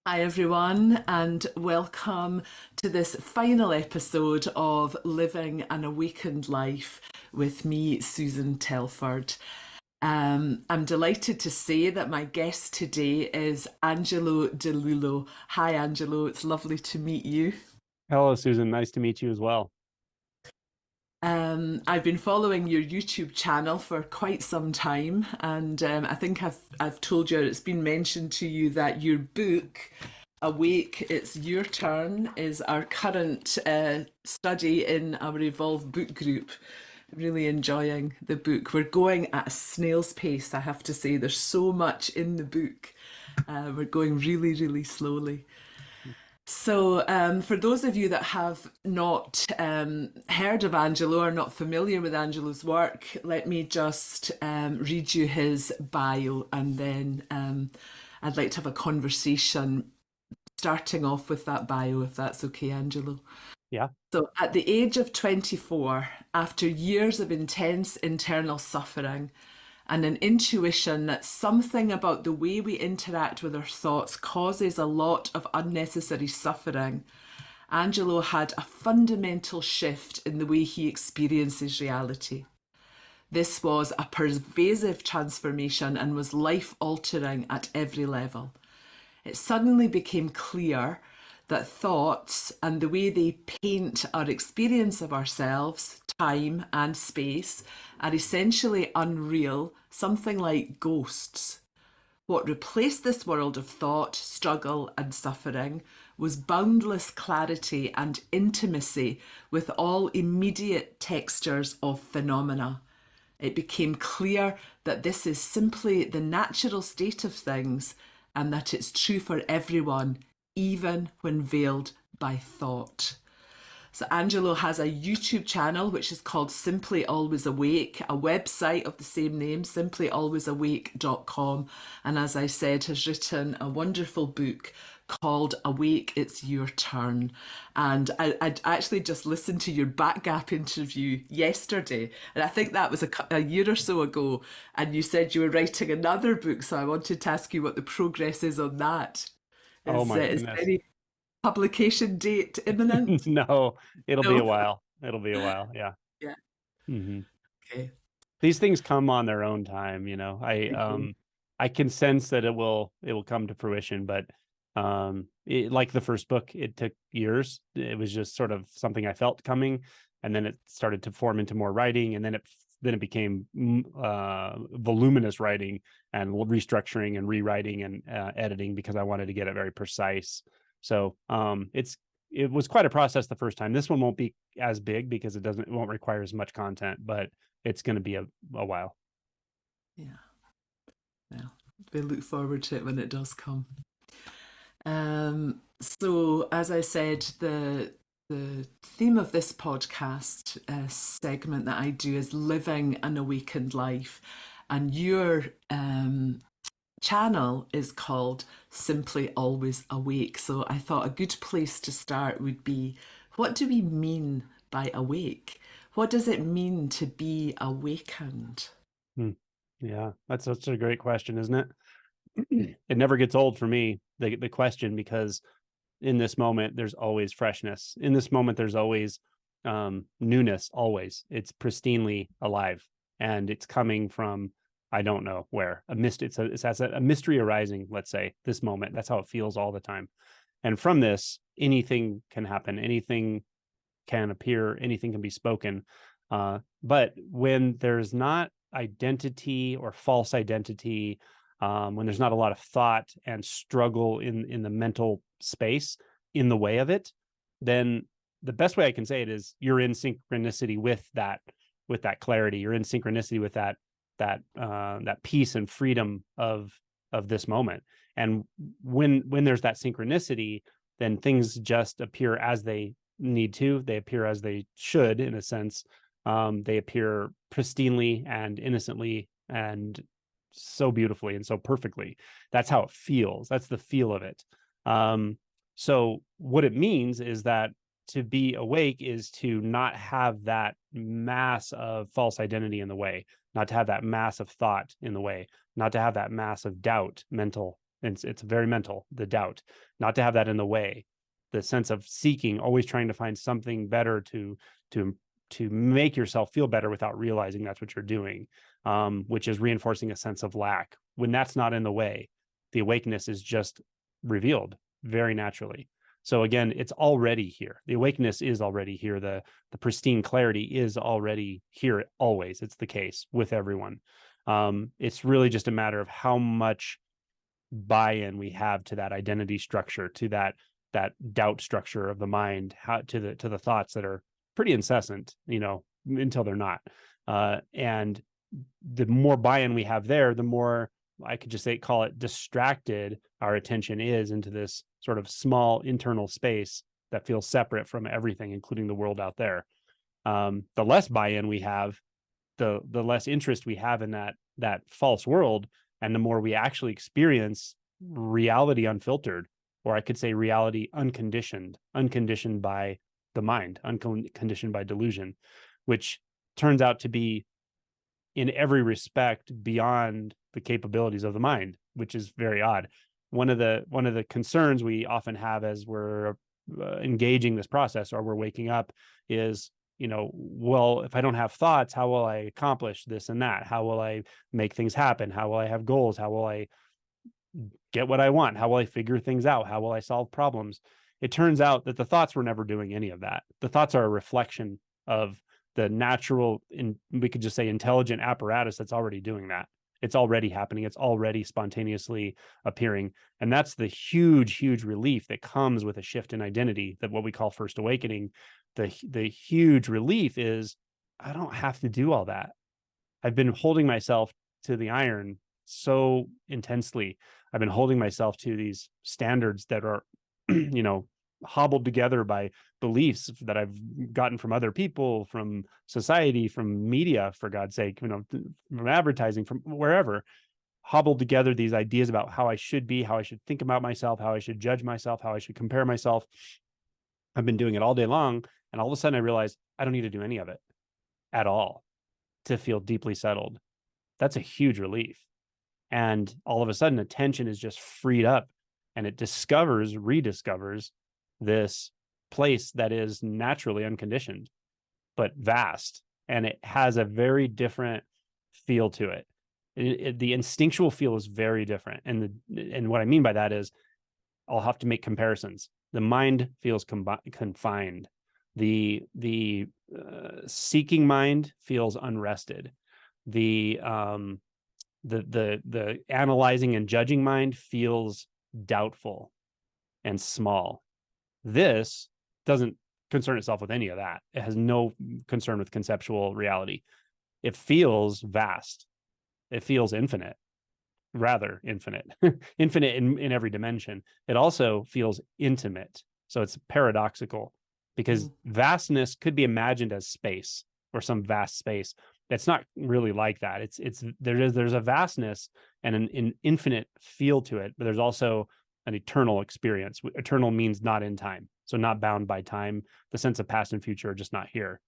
Hi, everyone, and welcome to this final episode of Living an Awakened Life with me, Susan Telford. I'm delighted to say that my guest today is Angelo DiLullo. Hi, Angelo, it's lovely to meet you. Hello, Susan. Nice to meet you as well. I've been following your YouTube channel for quite some time, and I think I've told you it's been mentioned to you that your book, Awake, It's Your Turn, is our current study in our Evolve book group. Really enjoying the book. We're going at a snail's pace, I have to say. There's so much in the book. We're going really, really slowly. So, for those of you that have not heard of Angelo or not familiar with Angelo's work, let me just read you his bio, and then I'd like to have a conversation starting off with that bio, if that's okay, Angelo. Yeah. So, at the age of 24, after years of intense internal suffering, and an intuition that something about the way we interact with our thoughts causes a lot of unnecessary suffering, Angelo had a fundamental shift in the way he experiences reality. This was a pervasive transformation and was life altering at every level. It suddenly became clear that thoughts and the way they paint our experience of ourselves, time, and space are essentially unreal, something like ghosts. What replaced this world of thought, struggle, and suffering was boundless clarity and intimacy with all immediate textures of phenomena. It became clear that this is simply the natural state of things and that it's true for everyone, even when veiled by thought. So Angelo has a YouTube channel which is called Simply Always Awake, a website of the same name, simplyalwaysawake.com, and as I said, has written a wonderful book called Awake, It's Your Turn. And I'd actually just listened to your Back Gap interview yesterday, and I think that was a year or so ago, and you said you were writing another book, so I wanted to ask you what the progress is on that. Oh my Is there goodness. any publication date imminent? No, it'll be No. a while. It'll be a while. Yeah. Yeah. hmm Okay. These things come on their own time, Okay. I can sense that it will come to fruition, but like the first book, it took years. It was just sort of something I felt coming, and then it started to form into more writing, and then it became voluminous writing and restructuring and rewriting and editing because I wanted to get it very precise. So it was quite a process the first time. This one won't be as big because it won't require as much content, but it's going to be a while. Yeah. Well, we look forward to it when it does come. So as I said, the theme of this podcast segment that I do is living an awakened life, and your channel is called Simply Always Awake. So I thought a good place to start would be, what do we mean by awake? What does it mean to be awakened? Hmm. Yeah, that's such a great question, isn't it? It never gets old for me, the question, because in this moment there's always freshness. In this moment there's always newness. Always, it's pristinely alive, and it's coming from I don't know where. It's as a mystery arising. Let's say this moment. That's how it feels all the time. And from this, anything can happen. Anything can appear. Anything can be spoken. But when there's not identity or false identity, when there's not a lot of thought and struggle in the mental space in the way of it, then the best way I can say it is you're in synchronicity with that clarity. You're in synchronicity with that peace and freedom of this moment. And when there's that synchronicity, then things just appear as they need to. They appear as they should, in a sense. They appear pristinely and innocently and so beautifully and so perfectly. That's how it feels. That's the feel of it. So what it means is that to be awake is to not have that mass of false identity in the way, not to have that mass of thought in the way, not to have that mass of doubt, mental It's very mental, the doubt, not to have that in the way, the sense of seeking, always trying to find something better to to make yourself feel better without realizing that's what you're doing, which is reinforcing a sense of lack. When that's not in the way, the awakeness is just revealed very naturally. So again, it's already here. The awakeness is already here. The pristine clarity is already here always. It's the case with everyone. It's really just a matter of how much buy-in we have to that identity structure, to that doubt structure of the mind, how to the thoughts that are pretty incessant, until they're not. And the more buy-in we have there, the more, I could just call it distracted our attention is into this sort of small internal space that feels separate from everything, including the world out there. The less buy-in we have, the less interest we have in that false world, and the more we actually experience reality unfiltered, or I could say reality unconditioned by the mind, unconditioned by delusion, which turns out to be in every respect beyond the capabilities of the mind, which is very odd. One of the concerns we often have as we're engaging this process, or we're waking up, is, well, if I don't have thoughts, how will I accomplish this and that? How will I make things happen? How will I have goals? How will I get what I want? How will I figure things out? How will I solve problems? It turns out that the thoughts were never doing any of that. The thoughts are a reflection of the natural, we could just say, intelligent apparatus that's already doing that. It's already happening. It's already spontaneously appearing. And that's the huge, huge relief that comes with a shift in identity, that what we call first awakening. The huge relief is, I don't have to do all that. I've been holding myself to the iron so intensely. I've been holding myself to these standards that are, hobbled together by beliefs that I've gotten from other people, from society, from media, for God's sake, from advertising, from wherever, hobbled together these ideas about how I should be, how I should think about myself, how I should judge myself, how I should compare myself. I've been doing it all day long. And all of a sudden I realize I don't need to do any of it at all to feel deeply settled. That's a huge relief. And all of a sudden attention is just freed up, and it rediscovers this place that is naturally unconditioned, but vast. And it has a very different feel to it. The instinctual feel is very different. And what I mean by that is, I'll have to make comparisons. The mind feels confined. The seeking mind feels unrested. The analyzing and judging mind feels doubtful and small. This doesn't concern itself with any of that. It has no concern with conceptual reality. It feels vast. It feels infinite, rather infinite, infinite in every dimension. It also feels intimate. So it's paradoxical, because vastness could be imagined as space, or some vast space. It's not really like that. There's a vastness and an infinite feel to it, but there's also an eternal experience. Eternal means not in time, so not bound by time. The sense of past and future are just not here.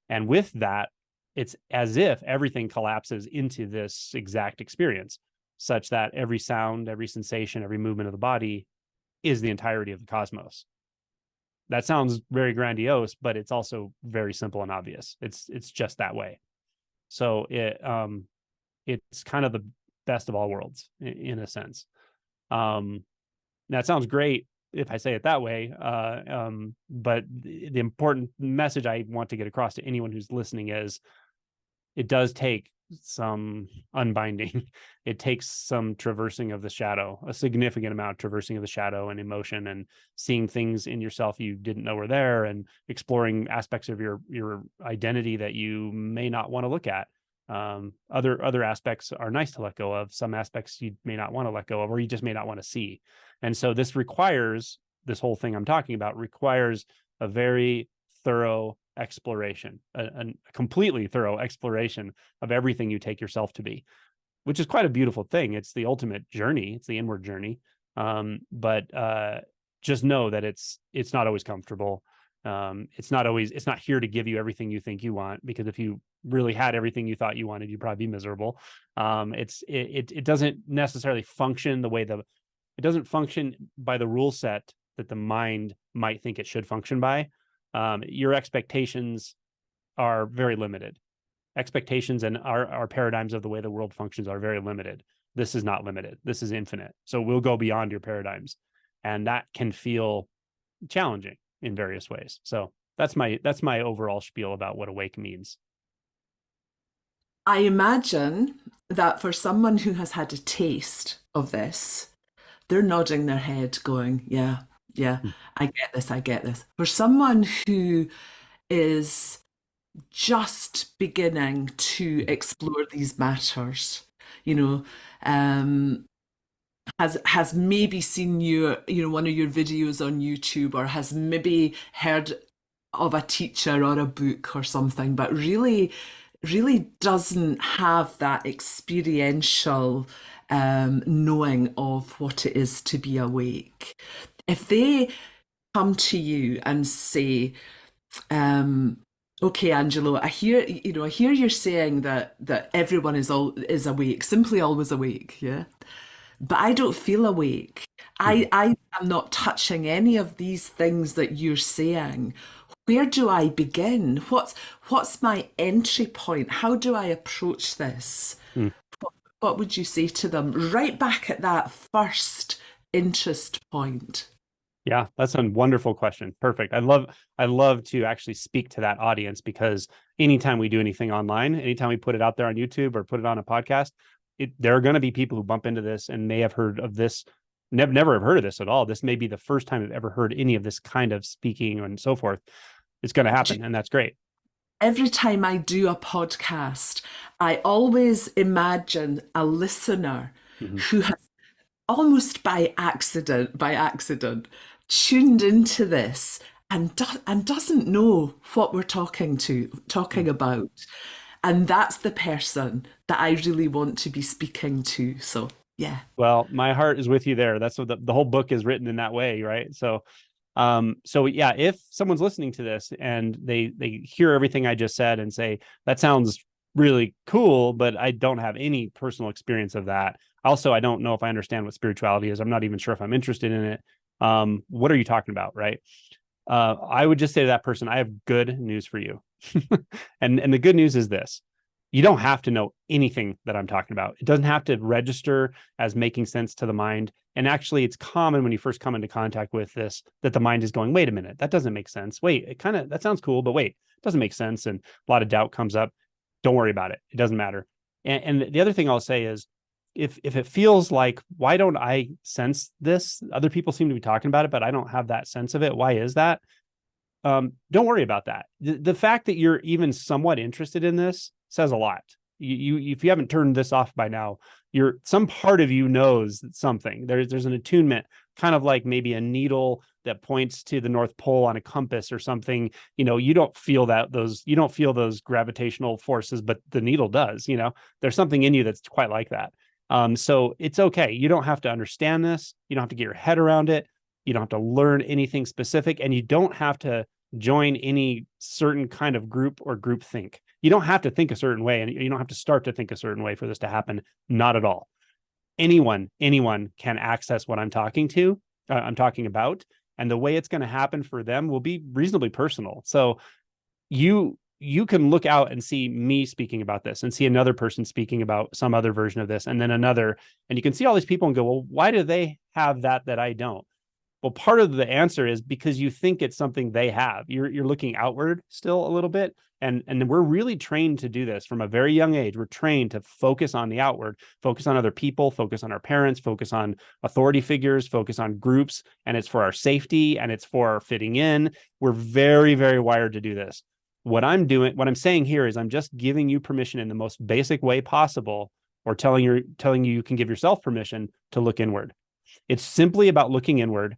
And with that, it's as if everything collapses into this exact experience, such that every sound, every sensation, every movement of the body is the entirety of the cosmos. That sounds very grandiose, but it's also very simple and obvious. It's just that way. So it's kind of the best of all worlds in a sense. That sounds great if I say it that way, but the important message I want to get across to anyone who's listening is, it does take some unbinding. It takes some traversing of the shadow, a significant amount of traversing of the shadow and emotion, and seeing things in yourself you didn't know were there, and exploring aspects of your identity that you may not want to look at. Other aspects are nice to let go of. Some aspects you may not want to let go of, or you just may not want to see. And so this whole thing I'm talking about requires a very thorough exploration, a completely thorough exploration of everything you take yourself to be, which is quite a beautiful thing. It's the ultimate journey. It's the inward journey. But just know that it's not always comfortable. It's not here to give you everything you think you want, because if you really had everything you thought you wanted, you'd probably be miserable. It doesn't necessarily function the way It doesn't function by the rule set that the mind might think it should function by. Your expectations are very limited. Expectations and our paradigms of the way the world functions are very limited. This is not limited. This is infinite. So we'll go beyond your paradigms, and that can feel challenging in various ways. So that's my overall spiel about what awake means. I imagine that for someone who has had a taste of this, they're nodding their head, going, yeah, yeah, I get this, I get this. For someone who is just beginning to explore these matters, you know, um, has maybe seen one of your videos on YouTube, or has maybe heard of a teacher or a book or something, but really doesn't have that experiential knowing of what it is to be awake. If they come to you and say, okay, Angelo, I hear you're saying that everyone is awake, simply always awake, yeah. But I don't feel awake. I am not touching any of these things that you're saying. Where do I begin? What's my entry point? How do I approach this? Mm. What would you say to them right back at that first interest point? Yeah, that's a wonderful question. Perfect. I love to actually speak to that audience, because anytime we do anything online, anytime we put it out there on YouTube or put it on a podcast, there are going to be people who bump into this and may have heard of this, never have heard of this at all. This may be the first time they've ever heard any of this kind of speaking and so forth. It's going to happen, and that's great. Every time I do a podcast, I always imagine a listener who has almost by accident tuned into this and doesn't know what we're talking about, and that's the person that I really want to be speaking to. So yeah. Well, my heart is with you there. That's what the whole book is written in that way, right? So yeah, if someone's listening to this and they hear everything I just said and say, that sounds really cool, but I don't have any personal experience of that. Also, I don't know if I understand what spirituality is. I'm not even sure if I'm interested in it. What are you talking about, right? I would just say to that person, I have good news for you. And the good news is this: you don't have to know anything that I'm talking about. It doesn't have to register as making sense to the mind. And actually, it's common when you first come into contact with this, that the mind is going, wait a minute, that doesn't make sense. Wait, that sounds cool, but wait, it doesn't make sense. And a lot of doubt comes up. Don't worry about it. It doesn't matter. And the other thing I'll say is, if it feels like, why don't I sense this? Other people seem to be talking about it, but I don't have that sense of it. Why is that? Don't worry about that. The fact that you're even somewhat interested in this says a lot. You if you haven't turned this off by now, some part of you knows something. There's an attunement, kind of like maybe a needle that points to the North Pole on a compass or something. You don't feel those gravitational forces, but the needle does. There's something in you that's quite like that. So it's okay. You don't have to understand this. You don't have to get your head around it. You don't have to learn anything specific, and you don't have to join any certain kind of group or group think. You don't have to think a certain way, and you don't have to start to think a certain way for this to happen. Not at all. Anyone can access what I'm talking about, and the way it's going to happen for them will be reasonably personal. So you can look out and see me speaking about this, and see another person speaking about some other version of this, and then another, and you can see all these people and go, well, why do they have that I don't? Well, part of the answer is because you think it's something they have. You're looking outward still a little bit. And we're really trained to do this from a very young age. We're trained to focus on the outward, focus on other people, focus on our parents, focus on authority figures, focus on groups. And it's for our safety, and it's for our fitting in. We're very, very wired to do this. What I'm saying here is, I'm just giving you permission in the most basic way possible, or telling you can give yourself permission to look inward. It's simply about looking inward.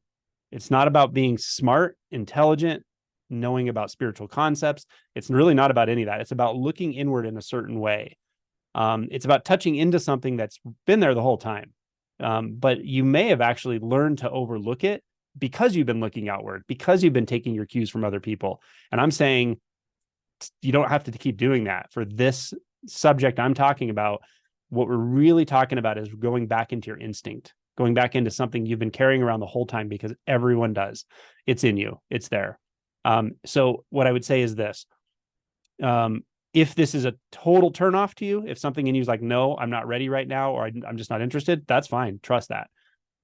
It's not about being smart, intelligent, knowing about spiritual concepts. It's really not about any of that. It's about looking inward in a certain way. It's about touching into something that's been there the whole time. But you may have actually learned to overlook it because you've been looking outward, because you've been taking your cues from other people. And I'm saying you don't have to keep doing that. For this subject I'm talking about, what we're really talking about is going back into your instinct. going back into something you've been carrying around the whole time, because everyone does. It's in you. It's there. So what I would say is this. If this is a total turnoff to you, if something in you is like, no, I'm not ready right now, or I'm just not interested, that's fine. Trust that.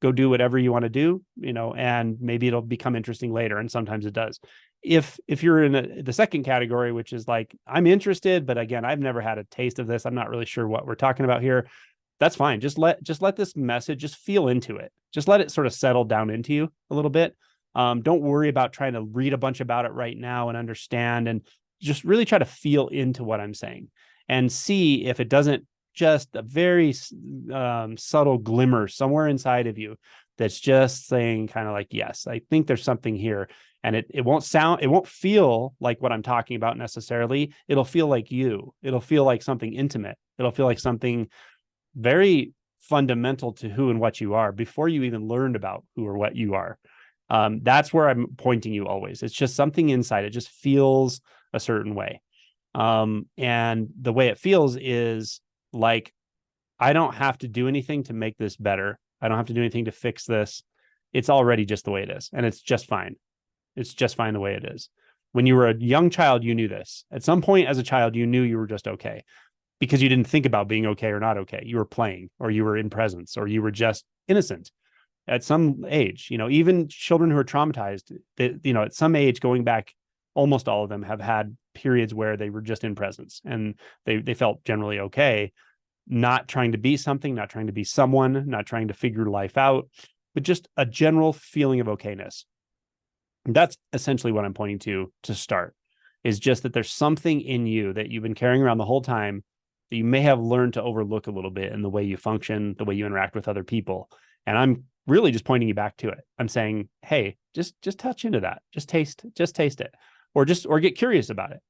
Go do whatever you want to do, and maybe it'll become interesting later. And sometimes it does. If you're in the second category, which is like, I'm interested, but again, I've never had a taste of this, I'm not really sure what we're talking about here, that's fine. Just let this message, just feel into it. Just let it sort of settle down into you a little bit. Don't worry about trying to read a bunch about it right now and understand, and just really try to feel into what I'm saying and see if it doesn't, just a very subtle glimmer somewhere inside of you that's just saying kind of like, yes, I think there's something here. And it won't feel like what I'm talking about necessarily. It'll feel like you. It'll feel like something intimate. It'll feel like something very fundamental to who and what you are before you even learned about who or what you are. That's where I'm pointing you always. It's just something inside. It just feels a certain way. And the way it feels is like, I don't have to do anything to make this better. I don't have to do anything to fix this. It's already just the way it is. And it's just fine. It's just fine the way it is. When you were a young child, you knew this. At some point as a child, you knew you were just okay, because you didn't think about being okay or not okay. You were playing, or you were in presence, or you were just innocent. At some age, even children who are traumatized, at some age going back, almost all of them have had periods where they were just in presence and they felt generally okay, not trying to be something, not trying to be someone, not trying to figure life out, but just a general feeling of okayness. That's essentially what I'm pointing to start, is just that there's something in you that you've been carrying around the whole time that you may have learned to overlook a little bit in the way you function, the way you interact with other people. And I'm really just pointing you back to it. I'm saying, hey, just touch into that. Just taste it, or get curious about it.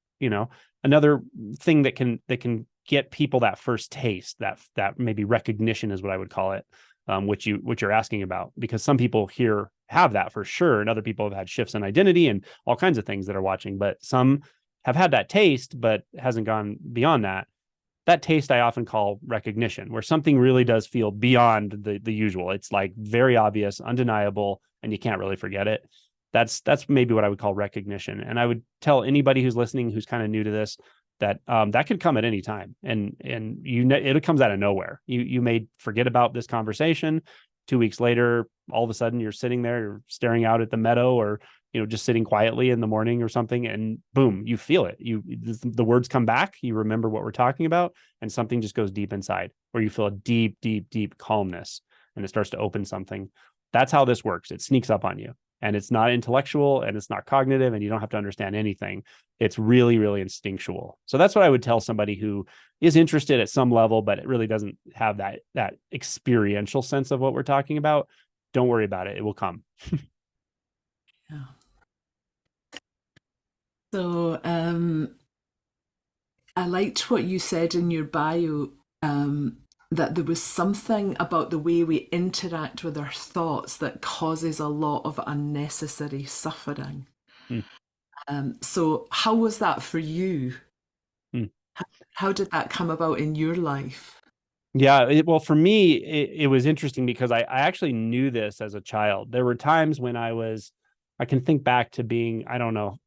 Another thing that can get people that first taste, that maybe recognition is what I would call it, which you're asking about, because some people here have that for sure, and other people have had shifts in identity and all kinds of things that are watching, but some have had that taste but hasn't gone beyond that. That taste I often call recognition, where something really does feel beyond the usual. It's like very obvious, undeniable, and you can't really forget it. That's maybe what I would call recognition. And I would tell anybody who's listening, who's kind of new to this, that that could come at any time, and it comes out of nowhere. You may forget about this conversation. 2 weeks later, all of a sudden you're sitting there, you're staring out at the meadow, or just sitting quietly in the morning or something, and boom, you feel it. The words come back, you remember what we're talking about, and something just goes deep inside, or you feel a deep, deep, deep calmness, and it starts to open something. That's how this works. It sneaks up on you, and it's not intellectual, and it's not cognitive, and you don't have to understand anything. It's really, really instinctual. So that's what I would tell somebody who is interested at some level, but it really doesn't have that experiential sense of what we're talking about. Don't worry about it. It will come. Yeah. So I liked what you said in your bio, that there was something about the way we interact with our thoughts that causes a lot of unnecessary suffering. Mm. So how was that for you? Mm. How did that come about in your life? Yeah, well, for me, it was interesting because I actually knew this as a child. There were times when I can think back to being, I don't know,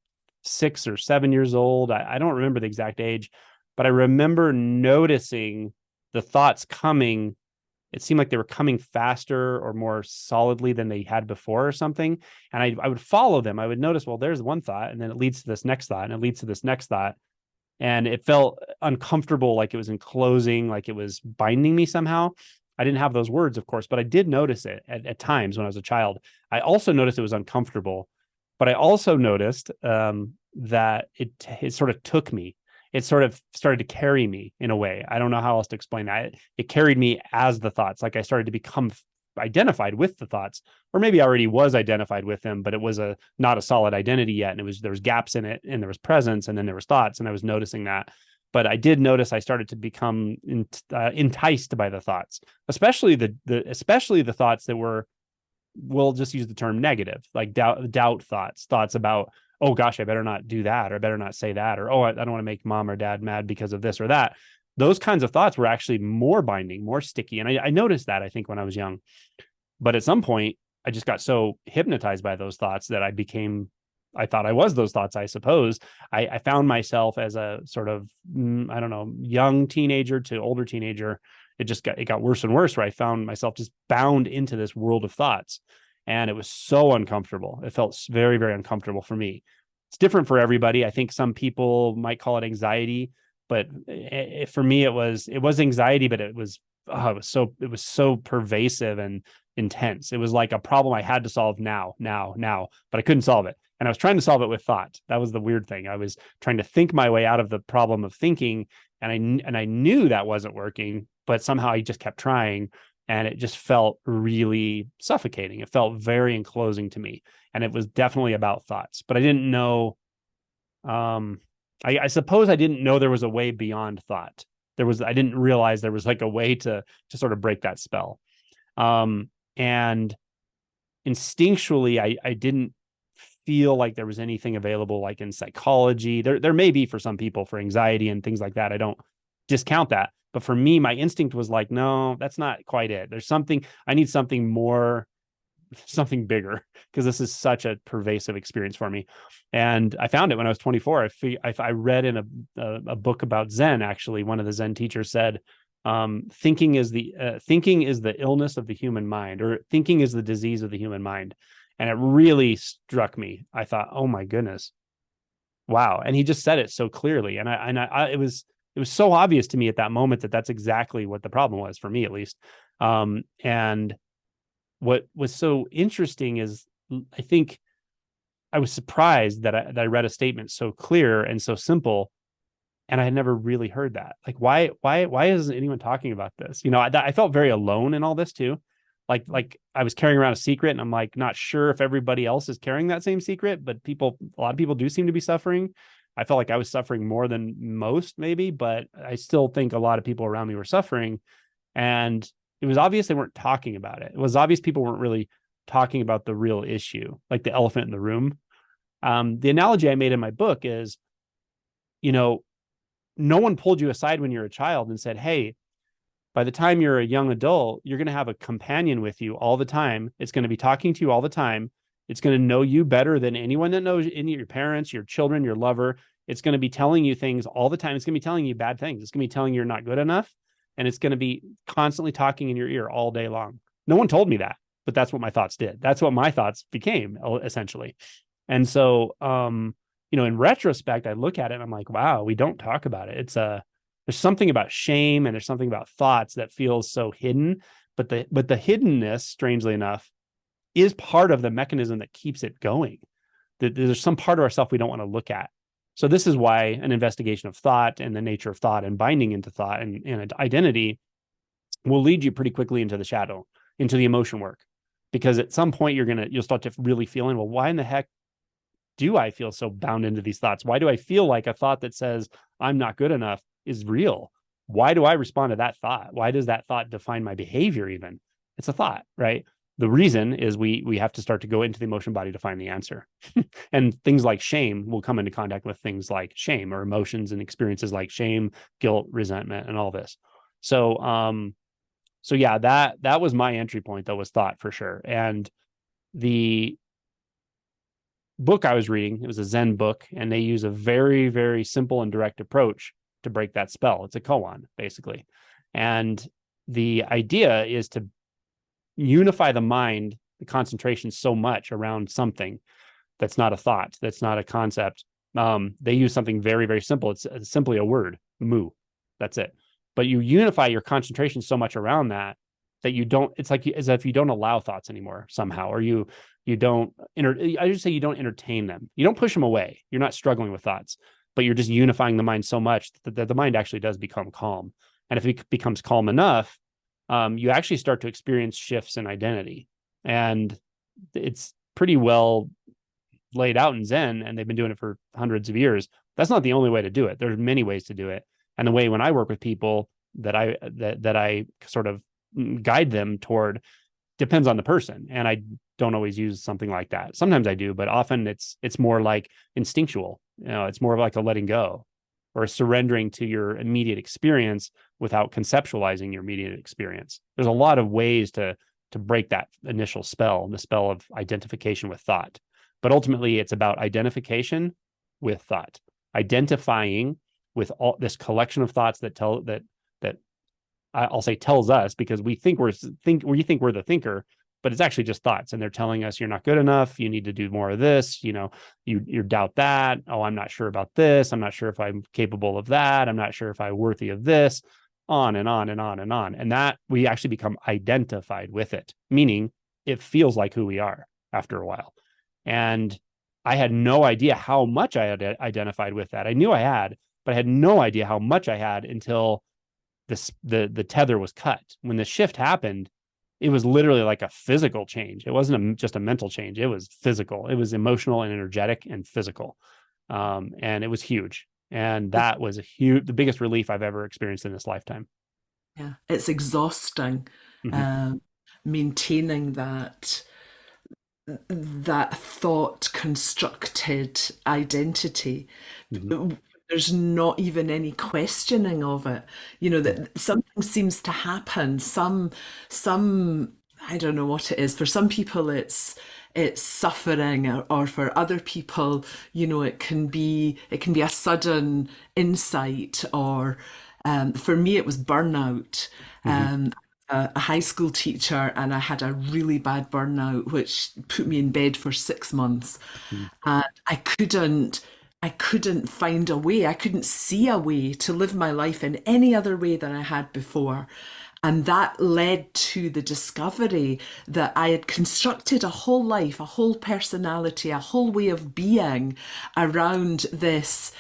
6 or 7 years old. I don't remember the exact age, but I remember noticing the thoughts coming. It seemed like they were coming faster or more solidly than they had before or something. And I would follow them. I would notice, well, there's one thought, and then it leads to this next thought, and it leads to this next thought. And it felt uncomfortable, like it was enclosing, like it was binding me somehow. I didn't have those words, of course, but I did notice it at times when I was a child. I also noticed it was uncomfortable, but I also noticed that it sort of took me. It sort of started to carry me in a way. I don't know how else to explain that. It carried me as the thoughts. Like I started to become identified with the thoughts, or maybe I already was identified with them, but it was not a solid identity yet. And there was gaps in it, and there was presence, and then there was thoughts, and I was noticing that. But I did notice I started to become enticed by the thoughts, especially the thoughts that were, we'll just use the term negative, like doubt thoughts about, oh gosh, I better not do that, or I better not say that, or, oh, I don't want to make mom or dad mad because of this or that. Those kinds of thoughts were actually more binding, more sticky. And I noticed that, I think, when I was young. But at some point, I just got so hypnotized by those thoughts that I thought I was those thoughts, I suppose. I found myself as a sort of, I don't know, young teenager to older teenager. It got worse and worse, where I found myself just bound into this world of thoughts. And it was so uncomfortable. It felt very, very uncomfortable for me. It's different for everybody. I think some people might call it anxiety, but for me, it was anxiety, but it was so pervasive and intense. It was like a problem I had to solve now, but I couldn't solve it. And I was trying to solve it with thought. That was the weird thing. I was trying to think my way out of the problem of thinking, and I knew that wasn't working, but somehow I just kept trying, and it just felt really suffocating. It felt very enclosing to me, and it was definitely about thoughts. But I didn't know. I suppose I didn't know there was a way beyond thought. I didn't realize there was like a way to sort of break that spell. And instinctually, I didn't feel like there was anything available like in psychology. There may be for some people for anxiety and things like that. I don't discount that. But for me, my instinct was like, no, that's not quite it. There's something, I need something more, something bigger, because this is such a pervasive experience for me. And I found it when I was 24. I read in a book about Zen. Actually, one of the Zen teachers said, thinking is the illness of the human mind, or thinking is the disease of the human mind. And it really struck me. I thought, oh my goodness, wow. And he just said it so clearly. And it was so obvious to me at that moment that that's exactly what the problem was, for me at least. And what was so interesting is, I think I was surprised that I read a statement so clear and so simple, and I had never really heard that. Like, why isn't anyone talking about this? I felt very alone in all this too. Like I was carrying around a secret, and I'm like, not sure if everybody else is carrying that same secret, but a lot of people do seem to be suffering. I felt like I was suffering more than most, maybe, but I still think a lot of people around me were suffering. And it was obvious they weren't talking about it. It was obvious people weren't really talking about the real issue, like the elephant in the room. The analogy I made in my book is, no one pulled you aside when you're a child and said, hey, by the time you're a young adult, you're going to have a companion with you all the time. It's going to be talking to you all the time. It's going to know you better than anyone that knows any of your parents, your children, your lover. It's going to be telling you things all the time. It's going to be telling you bad things. It's going to be telling you you're not good enough. And it's going to be constantly talking in your ear all day long. No one told me that, but that's what my thoughts did. That's what my thoughts became, essentially. And so, in retrospect, I look at it and I'm like, wow, we don't talk about it. There's something about shame, and there's something about thoughts that feels so hidden, but the hiddenness, strangely enough, is part of the mechanism that keeps it going. There's some part of ourself we don't want to look at. So this is why an investigation of thought and the nature of thought and binding into thought and identity will lead you pretty quickly into the shadow, into the emotion work. Because at some point you'll start to really feeling, well, why in the heck do I feel so bound into these thoughts? Why do I feel like a thought that says I'm not good enough is real? Why do I respond to that thought? Why does that thought define my behavior even? It's a thought, right? The reason is we have to start to go into the emotion body to find the answer. And things like shame will come into contact with things like shame, or emotions and experiences like shame, guilt, resentment, and all this. So yeah, that was my entry point, though, was thought, for sure. And the book I was reading, it was a Zen book, and they use a very, very simple and direct approach to break that spell. It's a koan, basically. And the idea is to unify the mind, the concentration, so much around something that's not a thought, that's not a concept. They use something very, very simple. It's simply a word, mu. That's it. But you unify your concentration so much around that you don't, it's like as if you don't allow thoughts anymore somehow, or you don't, I should say you don't entertain them. You don't push them away. You're not struggling with thoughts, but you're just unifying the mind so much that the mind actually does become calm. And if it becomes calm enough, you actually start to experience shifts in identity. And it's pretty well laid out in Zen, and they've been doing it for hundreds of years. That's not the only way to do it. There's many ways to do it. And the way when I work with people that I sort of guide them toward depends on the person. And I don't always use something like that. Sometimes I do, but often it's more like instinctual. It's more of like a letting go, or surrendering to your immediate experience without conceptualizing your immediate experience. There's a lot of ways to to break that initial spell, the spell of identification with thought. But ultimately, it's about identification with thought, identifying with all this collection of thoughts that I'll say tells us, because we think we're the thinker, but it's actually just thoughts, and they're telling us you're not good enough, you need to do more of this, you doubt that, oh, I'm not sure about this, I'm not sure if I'm capable of that, I'm not sure if I'm worthy of this, on and on and on and on. And that we actually become identified with it, meaning it feels like who we are after a while. And I had no idea how much I had identified with that. I knew I had, but I had no idea how much I had until the tether was cut. When the shift happened, it was literally like a physical change. It wasn't just a mental change. It was physical. It was emotional and energetic and physical. And it was huge. And that was the biggest relief I've ever experienced in this lifetime. Yeah, it's exhausting, maintaining that thought constructed identity. There's not even any questioning of it. That something seems to happen. Some I don't know what it is. For some people it's suffering, or for other people, it can be a sudden insight, or for me it was burnout. A high school teacher, and I had a really bad burnout, which put me in bed for 6 months. And I couldn't find a way. I couldn't see a way to live my life in any other way than I had before. And that led to the discovery that I had constructed a whole life, a whole personality, a whole way of being around this.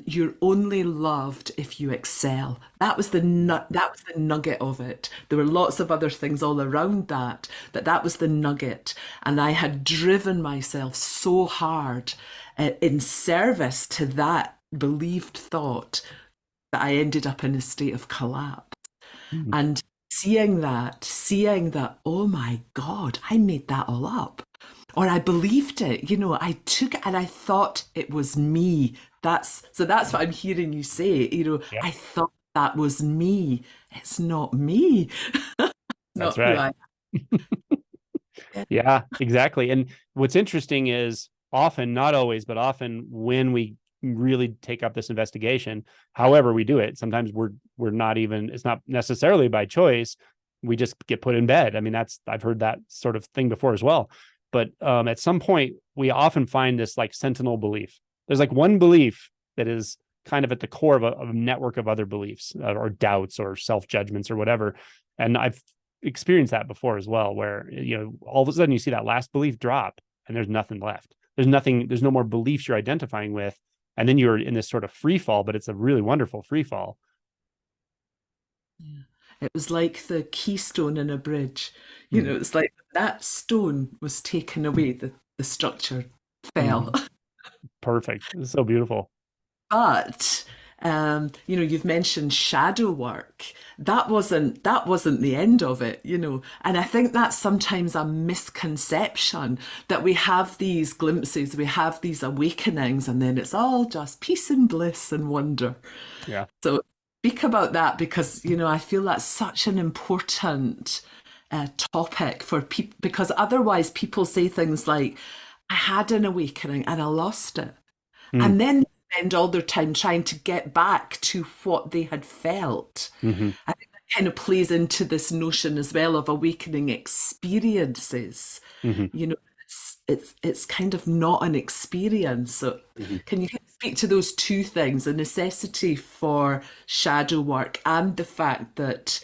You're only loved if you excel. That was the nugget of it. There were lots of other things all around that, but that was the nugget. And I had driven myself so hard in service to that believed thought that I ended up in a state of collapse. And seeing that, oh my God, I made that all up. Or I believed it, I took it and I thought it was me. That's what I'm hearing you say, Yeah, I thought that was me. It's not me. that's Not who right. I am. Yeah, exactly. And what's interesting is often, not always, but often when we really take up this investigation, however we do it, sometimes we're not even, it's not necessarily by choice. We just get put in bed. I mean, I've heard that sort of thing before as well. But at some point, we often find this like sentinel belief. There's like one belief that is kind of at the core of a network of other beliefs, or doubts or self-judgments or whatever. And I've experienced that before as well, where, all of a sudden you see that last belief drop and there's nothing left. There's no more beliefs you're identifying with. And then you're in this sort of free fall, but it's a really wonderful free fall. Yeah. It was like the keystone in a bridge. Mm. It's like that stone was taken away, the structure fell. Mm. Perfect. It's so beautiful. But you've mentioned shadow work. That wasn't the end of it, And I think that's sometimes a misconception, that we have these glimpses, we have these awakenings, and then it's all just peace and bliss and wonder. Yeah. So speak about that, because I feel that's such an important topic for people, because otherwise people say things like, I had an awakening and I lost it. Mm. And then spend all their time trying to get back to what they had felt. Mm-hmm. I think that kind of plays into this notion as well of awakening experiences. Mm-hmm. It's kind of not an experience. So Mm-hmm. can you speak to those two things, the necessity for shadow work and the fact that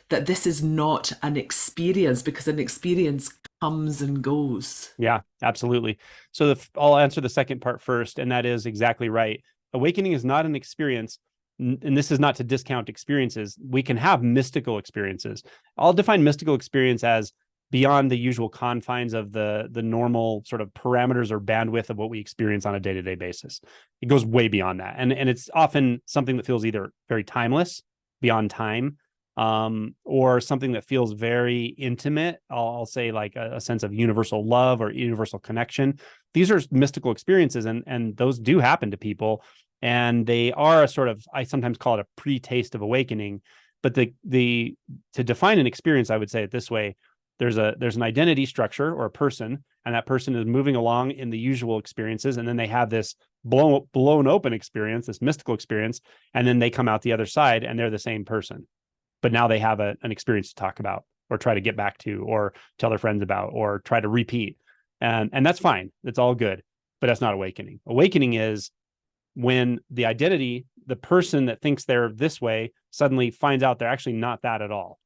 this is not an experience, because an experience comes and goes. Yeah, absolutely. So I'll answer the second part first, and that is exactly right. Awakening is not an experience, and this is not to discount experiences. We can have mystical experiences. I'll define mystical experience as beyond the usual confines of the normal sort of parameters or bandwidth of what we experience on a day-to-day basis. It goes way beyond that. And it's often something that feels either very timeless, beyond time, or something that feels very intimate. I'll say like a sense of universal love or universal connection. These are mystical experiences, and those do happen to people. And they are a sort of, I sometimes call it a pre-taste of awakening. But to define an experience, I would say it this way: There's an identity structure or a person, and that person is moving along in the usual experiences, and then they have this blown open experience, this mystical experience, and then they come out the other side and they're the same person, but now they have an experience to talk about or try to get back to or tell their friends about or try to repeat. And that's fine. It's all good, but that's not awakening. Awakening is when the identity, the person that thinks they're this way, suddenly finds out they're actually not that at all.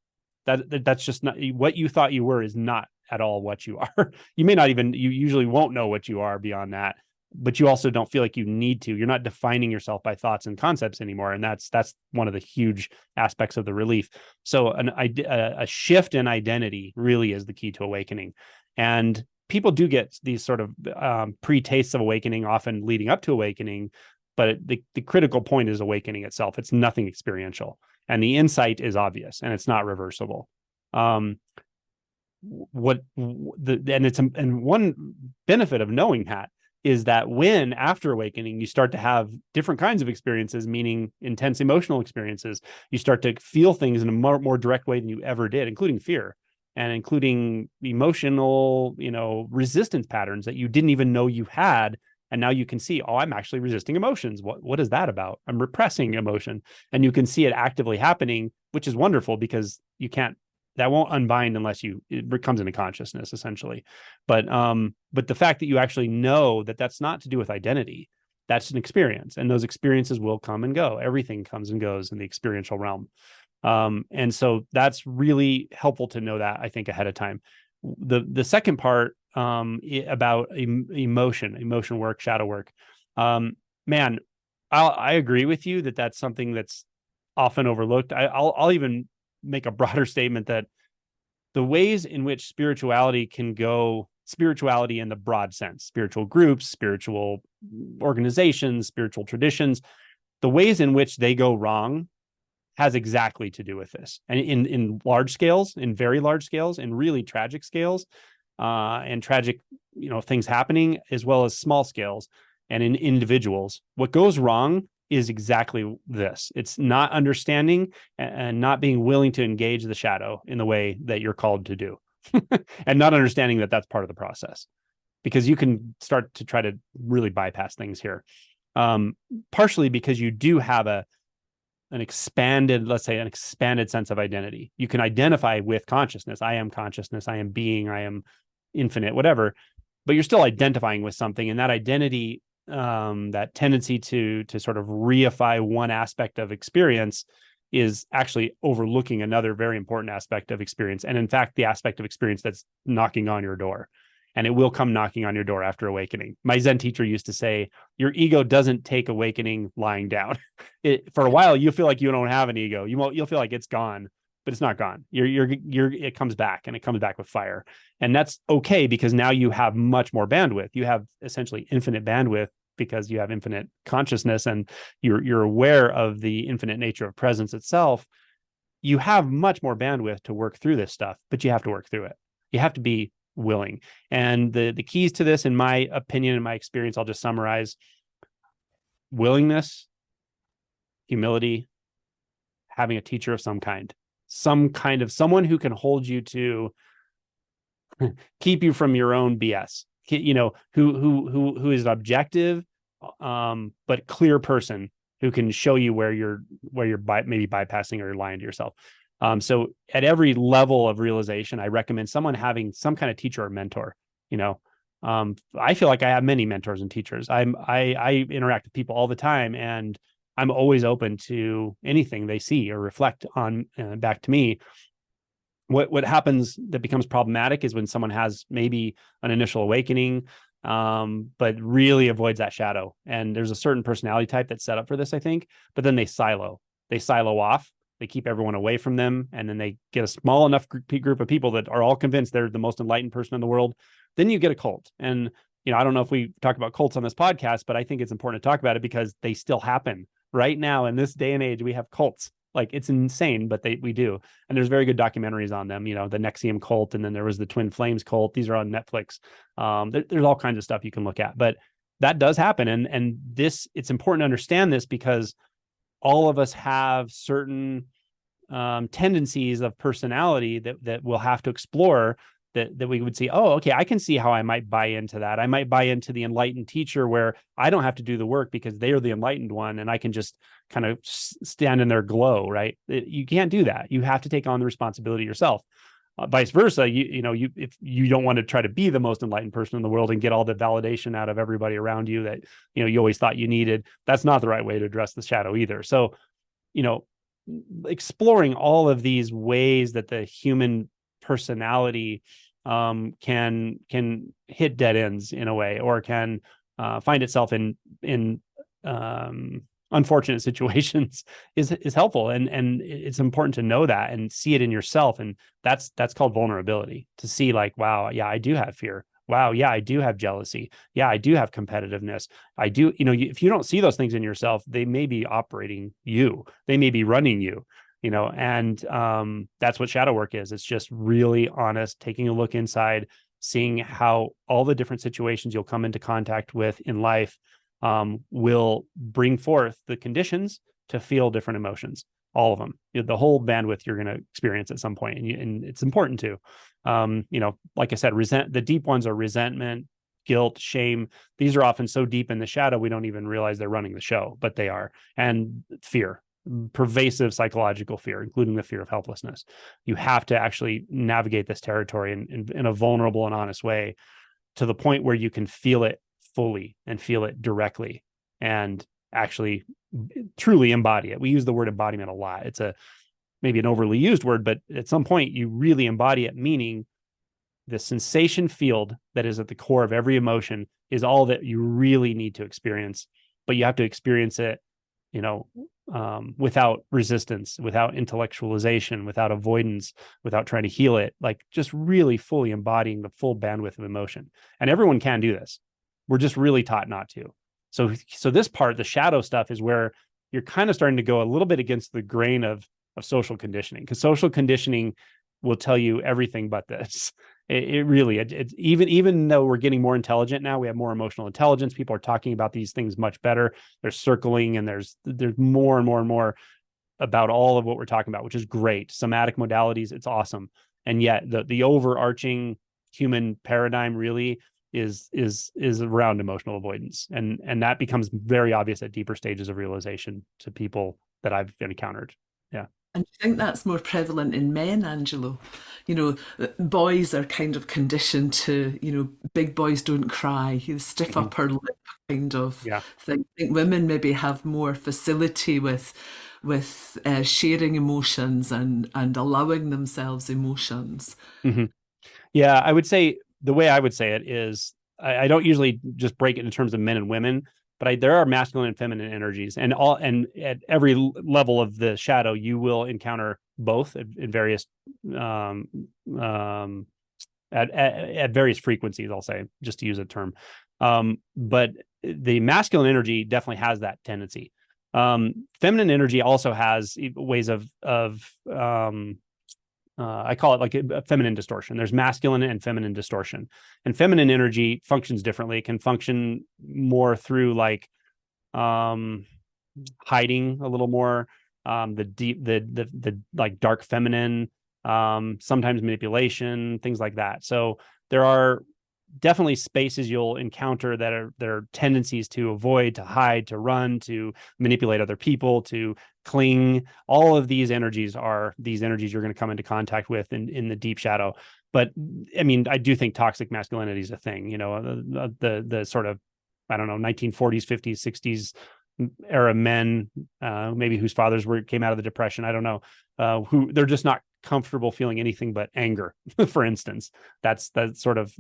That's just not what you thought you were, is not at all what you are. You may not even, you usually won't know what you are beyond that, but you also don't feel like you need to. You're not defining yourself by thoughts and concepts anymore. And that's one of the huge aspects of the relief. So a shift in identity really is the key to awakening. And people do get these sort of pre-tastes of awakening, often leading up to awakening. But the critical point is awakening itself. It's nothing experiential. And the insight is obvious and it's not reversible. And one benefit of knowing that is that when after awakening, you start to have different kinds of experiences, meaning intense emotional experiences, you start to feel things in a more direct way than you ever did, including fear and including emotional, resistance patterns that you didn't even know you had. And now you can see, oh, I'm actually resisting emotions. What is that about? I'm repressing emotion. And you can see it actively happening, which is wonderful because that won't unbind unless it comes into consciousness, essentially. But the fact that you actually know that that's not to do with identity, that's an experience. And those experiences will come and go. Everything comes and goes in the experiential realm. And so that's really helpful to know that, I think, ahead of time. The second part about emotion work, shadow work. Man, I agree with you that that's something that's often overlooked. I'll even make a broader statement that the ways in which spirituality can go, spirituality in the broad sense, spiritual groups, spiritual organizations, spiritual traditions, the ways in which they go wrong has exactly to do with this. And in large scales, in very large scales, in really tragic scales, and tragic, things happening, as well as small scales and in individuals, what goes wrong is exactly this. It's not understanding and not being willing to engage the shadow in the way that you're called to do, and not understanding that that's part of the process, because you can start to try to really bypass things here. Partially because you do have an expanded sense of identity. You can identify with consciousness. I am consciousness. I am being. I am infinite, whatever. But you're still identifying with something, and that identity, that tendency to sort of reify one aspect of experience, is actually overlooking another very important aspect of experience. And in fact, the aspect of experience that's knocking on your door. And it will come knocking on your door after awakening. My Zen teacher used to say, your ego doesn't take awakening lying down. For a while, you'll feel like you don't have an ego. You'll feel like it's gone, but it's not gone. It comes back, and it comes back with fire. And that's okay, because now you have much more bandwidth. You have essentially infinite bandwidth because you have infinite consciousness, and you're aware of the infinite nature of presence itself. You have much more bandwidth to work through this stuff, but you have to work through it. You have to be willing. And the keys to this, in my opinion, in my experience, I'll just summarize: willingness, humility, having a teacher of some kind of someone who can hold you to keep you from your own BS, who is an objective, but clear person who can show you where you're maybe bypassing or you're lying to yourself. So at every level of realization, I recommend someone having some kind of teacher or mentor. I feel like I have many mentors and teachers. I interact with people all the time, and I'm always open to anything they see or reflect on back to me. What happens that becomes problematic is when someone has maybe an initial awakening, but really avoids that shadow. And there's a certain personality type that's set up for this, I think, but then they silo off. They keep everyone away from them, and then they get a small enough group of people that are all convinced they're the most enlightened person in the world. Then you get a cult. And, I don't know if we talk about cults on this podcast, but I think it's important to talk about it because they still happen right now. In this day and age, we have cults. Like, it's insane, but we do. And there's very good documentaries on them, the Nexium cult, and then there was the Twin Flames cult. These are on Netflix. There's all kinds of stuff you can look at, but that does happen. And it's important to understand this because all of us have certain tendencies of personality that we'll have to explore, that we would see, oh, okay, I can see how I might buy into that. I might buy into the enlightened teacher where I don't have to do the work because they are the enlightened one and I can just kind of stand in their glow, right? You can't do that. You have to take on the responsibility yourself. Vice versa, if you don't want to try to be the most enlightened person in the world and get all the validation out of everybody around you that you always thought you needed, that's not the right way to address the shadow either. So, exploring all of these ways that the human personality can hit dead ends in a way, or can find itself in unfortunate situations is helpful, and it's important to know that and see it in yourself. And that's called vulnerability, to see like, wow, yeah, I do have fear. Wow, yeah, I do have jealousy. Yeah, I do have competitiveness. I do, if you don't see those things in yourself, they may be operating you. They may be running you, and that's what shadow work is. It's just really honest, taking a look inside, seeing how all the different situations you'll come into contact with in life will bring forth the conditions to feel different emotions, all of them, the whole bandwidth you're going to experience at some point. And it's important to, like I said, the deep ones are resentment, guilt, shame. These are often so deep in the shadow, we don't even realize they're running the show, but they are. And fear, pervasive psychological fear, including the fear of helplessness. You have to actually navigate this territory in a vulnerable and honest way, to the point where you can feel it fully and feel it directly and actually truly embody it. We use the word embodiment a lot. It's maybe an overly used word, but at some point you really embody it, meaning the sensation field that is at the core of every emotion is all that you really need to experience. But you have to experience it, without resistance, without intellectualization, without avoidance, without trying to heal it, like just really fully embodying the full bandwidth of emotion. And everyone can do this. We're just really taught not to. So this part, the shadow stuff, is where you're kind of starting to go a little bit against the grain of social conditioning, because social conditioning will tell you everything but this. It really, even though we're getting more intelligent now, we have more emotional intelligence. People are talking about these things much better. There's circling, and there's more and more and more about all of what we're talking about, which is great. Somatic modalities, it's awesome. And yet the overarching human paradigm really is around emotional avoidance, and that becomes very obvious at deeper stages of realization to people that I've encountered. Yeah. And I think that's more prevalent in men, Angelo. Boys are kind of conditioned to, big boys don't cry, stiff Mhm. upper lip kind of Yeah. thing. I think women maybe have more facility with sharing emotions and allowing themselves emotions. Mhm. Yeah, I would say the way I would say it is, I don't usually just break it in terms of men and women, but there are masculine and feminine energies, and at every level of the shadow, you will encounter both in various um, um, at various frequencies. I'll say, just to use a term, but the masculine energy definitely has that tendency. Feminine energy also has ways of I call it like a feminine distortion. There's masculine and feminine distortion, and feminine energy functions differently. It can function more through like um, hiding a little more, the deep, the like dark feminine, sometimes manipulation, things like that. So there are definitely spaces you'll encounter that are there are tendencies to avoid, to hide, to run, to manipulate other people, to cling. All of these energies are these energies you're going to come into contact with in the deep shadow. But I mean, I do think toxic masculinity is a thing. The sort of, I don't know, 1940s, 50s, 60s era men, maybe whose fathers came out of the Depression. I don't know, who they're just not comfortable feeling anything but anger, for instance. That's sort of,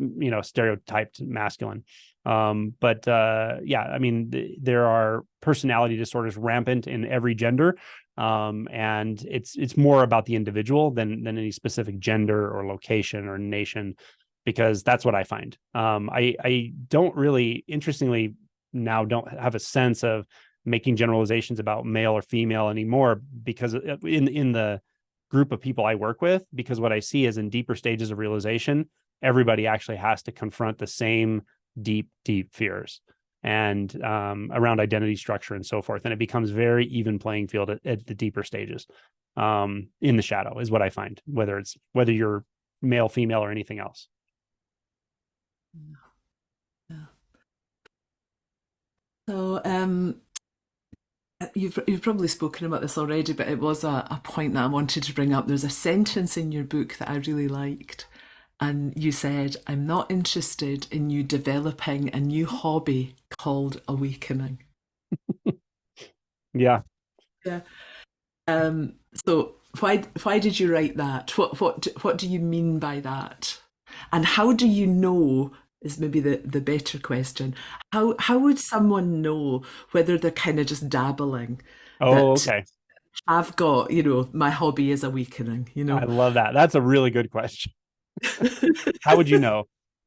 stereotyped masculine. But yeah, I mean, there are personality disorders rampant in every gender. And it's more about the individual than any specific gender or location or nation, because that's what I find. I don't really, interestingly, now don't have a sense of making generalizations about male or female anymore, because in the group of people I work with, because what I see is in deeper stages of realization, everybody actually has to confront the same deep fears, and around identity structure and so forth. And it becomes very even playing field at the deeper stages. in the shadow is what I find, whether you're male, female, or anything else. Yeah. So you've probably spoken about this already, but it was a point that I wanted to bring up. There's a sentence in your book that I really liked, and you said, "I'm not interested in you developing a new hobby called awakening." Yeah. Yeah. So why did you write that? What do you mean by that? And how do you know is maybe the better question. How would someone know whether they're kind of just dabbling Oh, that okay. I've got, my hobby is awakening, I love that. That's a really good question. How would you know?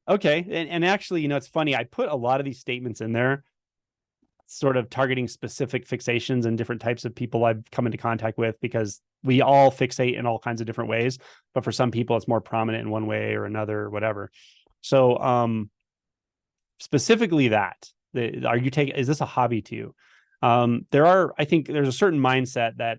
Okay. And actually, it's funny. I put a lot of these statements in there, sort of targeting specific fixations and different types of people I've come into contact with, because we all fixate in all kinds of different ways. But for some people, it's more prominent in one way or another, or whatever. So, specifically is this a hobby to you? I think there's a certain mindset that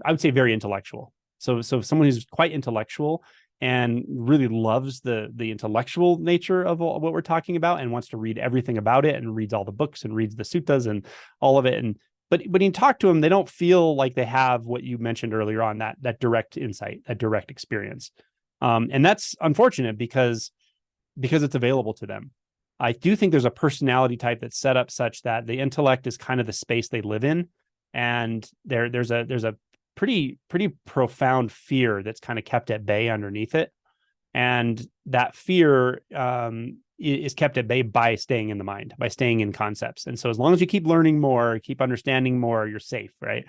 I would say very intellectual. So someone who's quite intellectual and really loves the intellectual nature of what we're talking about and wants to read everything about it and reads all the books and reads the suttas and all of it. And but when you talk to them, they don't feel like they have what you mentioned earlier on, that direct insight, that direct experience. And that's unfortunate because it's available to them. I do think there's a personality type that's set up such that the intellect is kind of the space they live in, and there's a pretty profound fear that's kind of kept at bay underneath it, and that fear is kept at bay by staying in the mind, by staying in concepts. And so as long as you keep learning more, keep understanding more, you're safe, right?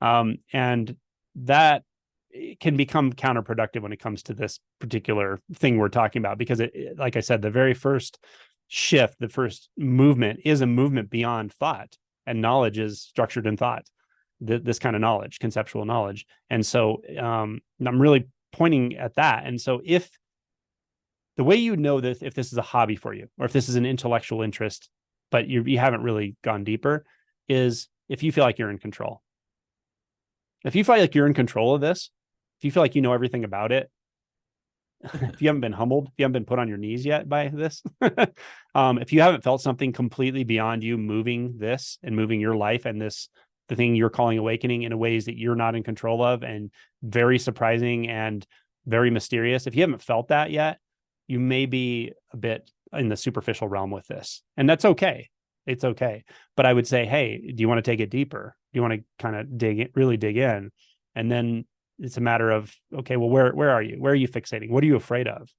And that can become counterproductive when it comes to this particular thing we're talking about, because like I said, the very first shift, the first movement is a movement beyond thought, and knowledge is structured in thought, this kind of knowledge, conceptual knowledge. And so I'm really pointing at that. And so if the way you know this, if this is a hobby for you, or if this is an intellectual interest, but you haven't really gone deeper, is if you feel like you're in control. If you feel like you're in control of this, if you feel like you know everything about it, if you haven't been humbled, if you haven't been put on your knees yet by this, if you haven't felt something completely beyond you moving this and moving your life and the thing you're calling awakening in ways that you're not in control of, and very surprising and very mysterious, if you haven't felt that yet, you may be a bit in the superficial realm with this. And that's okay. It's okay. But I would say, hey, do you want to take it deeper? Do you want to kind of really dig in? And then it's a matter of, okay, well, where are you? Where are you fixating? What are you afraid of?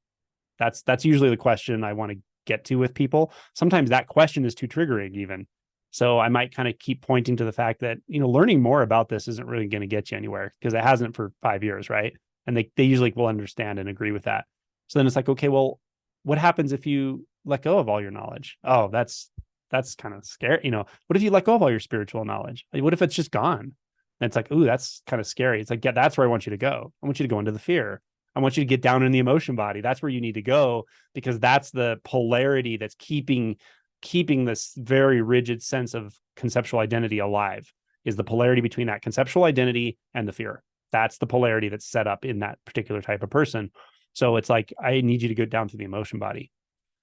That's usually the question I want to get to with people. Sometimes that question is too triggering even. So I might kind of keep pointing to the fact that, learning more about this isn't really going to get you anywhere, because it hasn't for 5 years, right? And they usually will understand and agree with that. So then it's like, okay, well, what happens if you let go of all your knowledge? Oh, that's kind of scary. What if you let go of all your spiritual knowledge? What if it's just gone? And it's like, ooh, that's kind of scary. It's like, yeah, that's where I want you to go. I want you to go into the fear. I want you to get down in the emotion body. That's where you need to go, because that's the polarity that's keeping this very rigid sense of conceptual identity alive, is the polarity between that conceptual identity and the fear. That's the polarity that's set up in that particular type of person. So it's like, I need you to go down to the emotion body.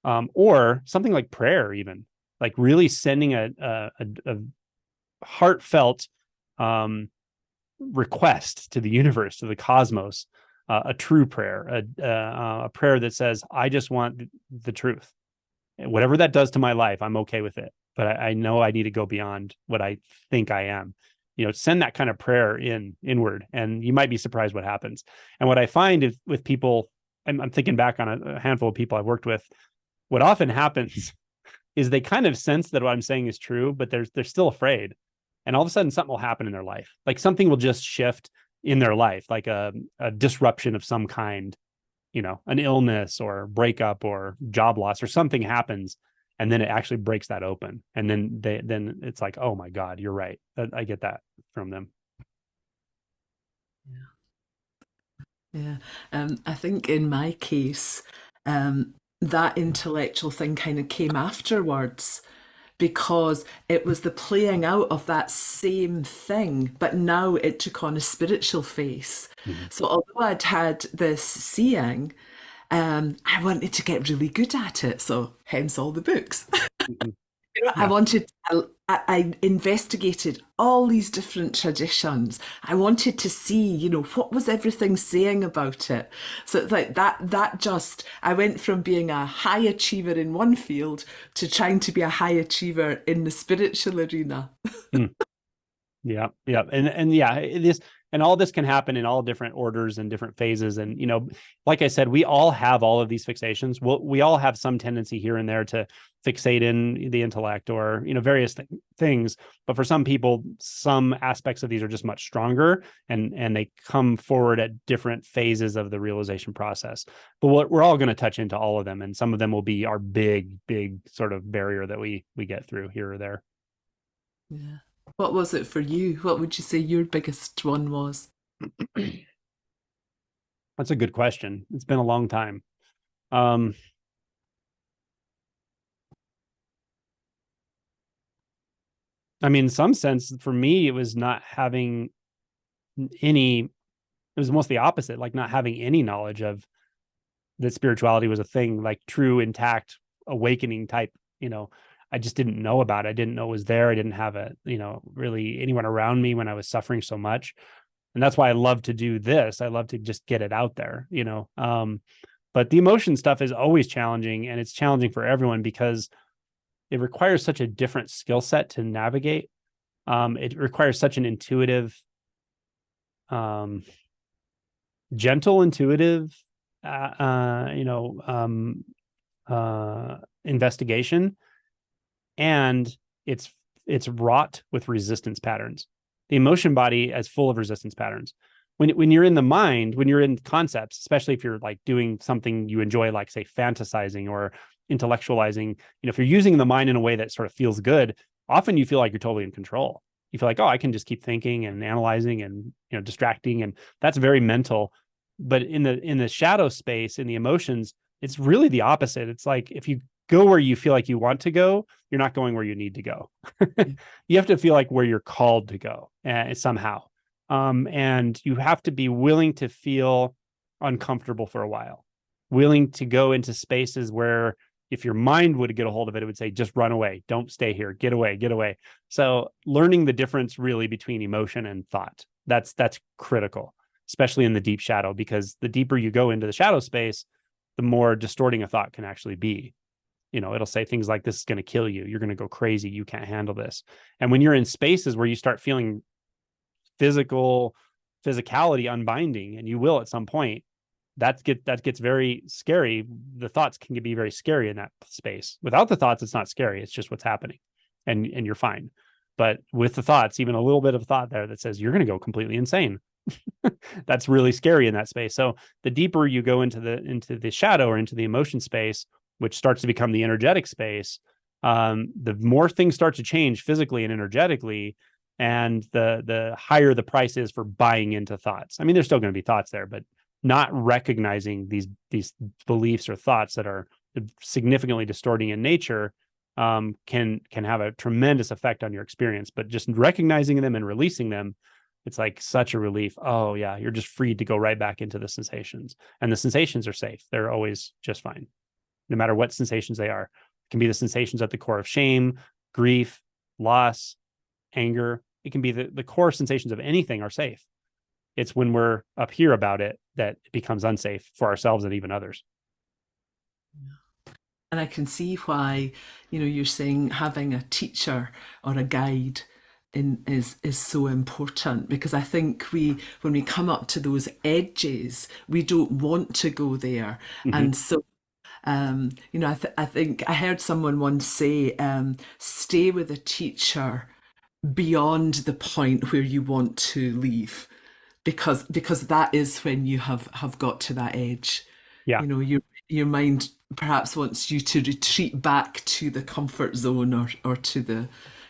Or something like prayer, even like really sending a heartfelt request to the universe, to the cosmos, a true prayer, a prayer that says, I just want the truth. Whatever that does to my life, I'm okay with it. But I know I need to go beyond what I think I am. Send that kind of prayer inward, and you might be surprised what happens. And what I find is with people, I'm thinking back on a handful of people I've worked with, what often happens is they kind of sense that what I'm saying is true, but they're still afraid. And all of a sudden something will happen in their life. Like something will just shift in their life, like a disruption of some kind, an illness or breakup or job loss or something happens. And then it actually breaks that open. And then it's like, oh my God, you're right. I get that from them. Yeah. I think in my case, that intellectual thing kind of came afterwards, because it was the playing out of that same thing, but now it took on a spiritual face. Mhm. So although I'd had this seeing, I wanted to get really good at it. So hence all the books. Mhm. I Yeah. wanted, I investigated all these different traditions. I wanted to see, what was everything saying about it. So it's like I went from being a high achiever in one field to trying to be a high achiever in the spiritual arena. Mm. Yeah, yeah, and yeah, this and all this can happen in all different orders and different phases. And like I said, we all have all of these fixations. We all have some tendency here and there to fixate in the intellect or various things. But for some people, some aspects of these are just much stronger, and they come forward at different phases of the realization process. But what we're all going to touch into all of them, and some of them will be our big sort of barrier that we get through here or there. Yeah. What was it for you? What would you say your biggest one was? That's a good question. It's been a long time. Um, I mean, in some sense, for me, it was not having any, it was almost the opposite, like not having any knowledge of that spirituality was a thing, like true, intact, awakening type, you know. I just didn't know about it. I didn't know it was there. I didn't have really anyone around me when I was suffering so much. And that's why I love to do this. I love to just get it out there. But the emotion stuff is always challenging, and it's challenging for everyone because it requires such a different skill set to navigate. It requires such an intuitive, um, gentle, intuitive, uh, uh, you know, um, investigation, and it's wrought with resistance patterns. The emotion body is full of resistance patterns. When you're in the mind, when you're in concepts, especially if you're like doing something you enjoy, like say fantasizing or intellectualizing, if you're using the mind in a way that sort of feels good, often you feel like you're totally in control. You feel like, oh, I can just keep thinking and analyzing and distracting, and that's very mental. But in the shadow space, in the emotions, it's really the opposite. It's like if you go where you feel like you want to go, you're not going where you need to go. You have to feel like where you're called to go somehow. And you have to be willing to feel uncomfortable for a while, willing to go into spaces where if your mind would get a hold of it, it would say, just run away. Don't stay here. Get away, get away. So learning the difference really between emotion and thought, that's critical, especially in the deep shadow, because the deeper you go into the shadow space, the more distorting a thought can actually be. It'll say things like, this is going to kill you. You're going to go crazy. You can't handle this. And when you're in spaces where you start feeling physicality unbinding, and you will at some point, that gets very scary. The thoughts can be very scary in that space. Without the thoughts, it's not scary. It's just what's happening, and you're fine. But with the thoughts, even a little bit of thought there that says you're going to go completely insane, that's really scary in that space. So the deeper you go into the shadow or into the emotion space, which starts to become the energetic space, the more things start to change physically and energetically, and the higher the price is for buying into thoughts. I mean, there's still going to be thoughts there, but not recognizing these beliefs or thoughts that are significantly distorting in nature can have a tremendous effect on your experience. But just recognizing them and releasing them, it's like such a relief. Oh yeah, you're just free to go right back into the sensations, and the sensations are safe. They're always just fine, no matter what sensations they are. It can be the sensations at the core of shame, grief, loss, anger. It can be the core sensations of anything are safe. It's when we're up here about it that it becomes unsafe for ourselves and even others. And I can see why, you're saying having a teacher or a guide is so important, because I think when we come up to those edges, we don't want to go there. Mm-hmm. And so I think I heard someone once say, stay with a teacher beyond the point where you want to leave, because that is when you have got to that edge. Yeah. Your mind perhaps wants you to retreat back to the comfort zone, or to the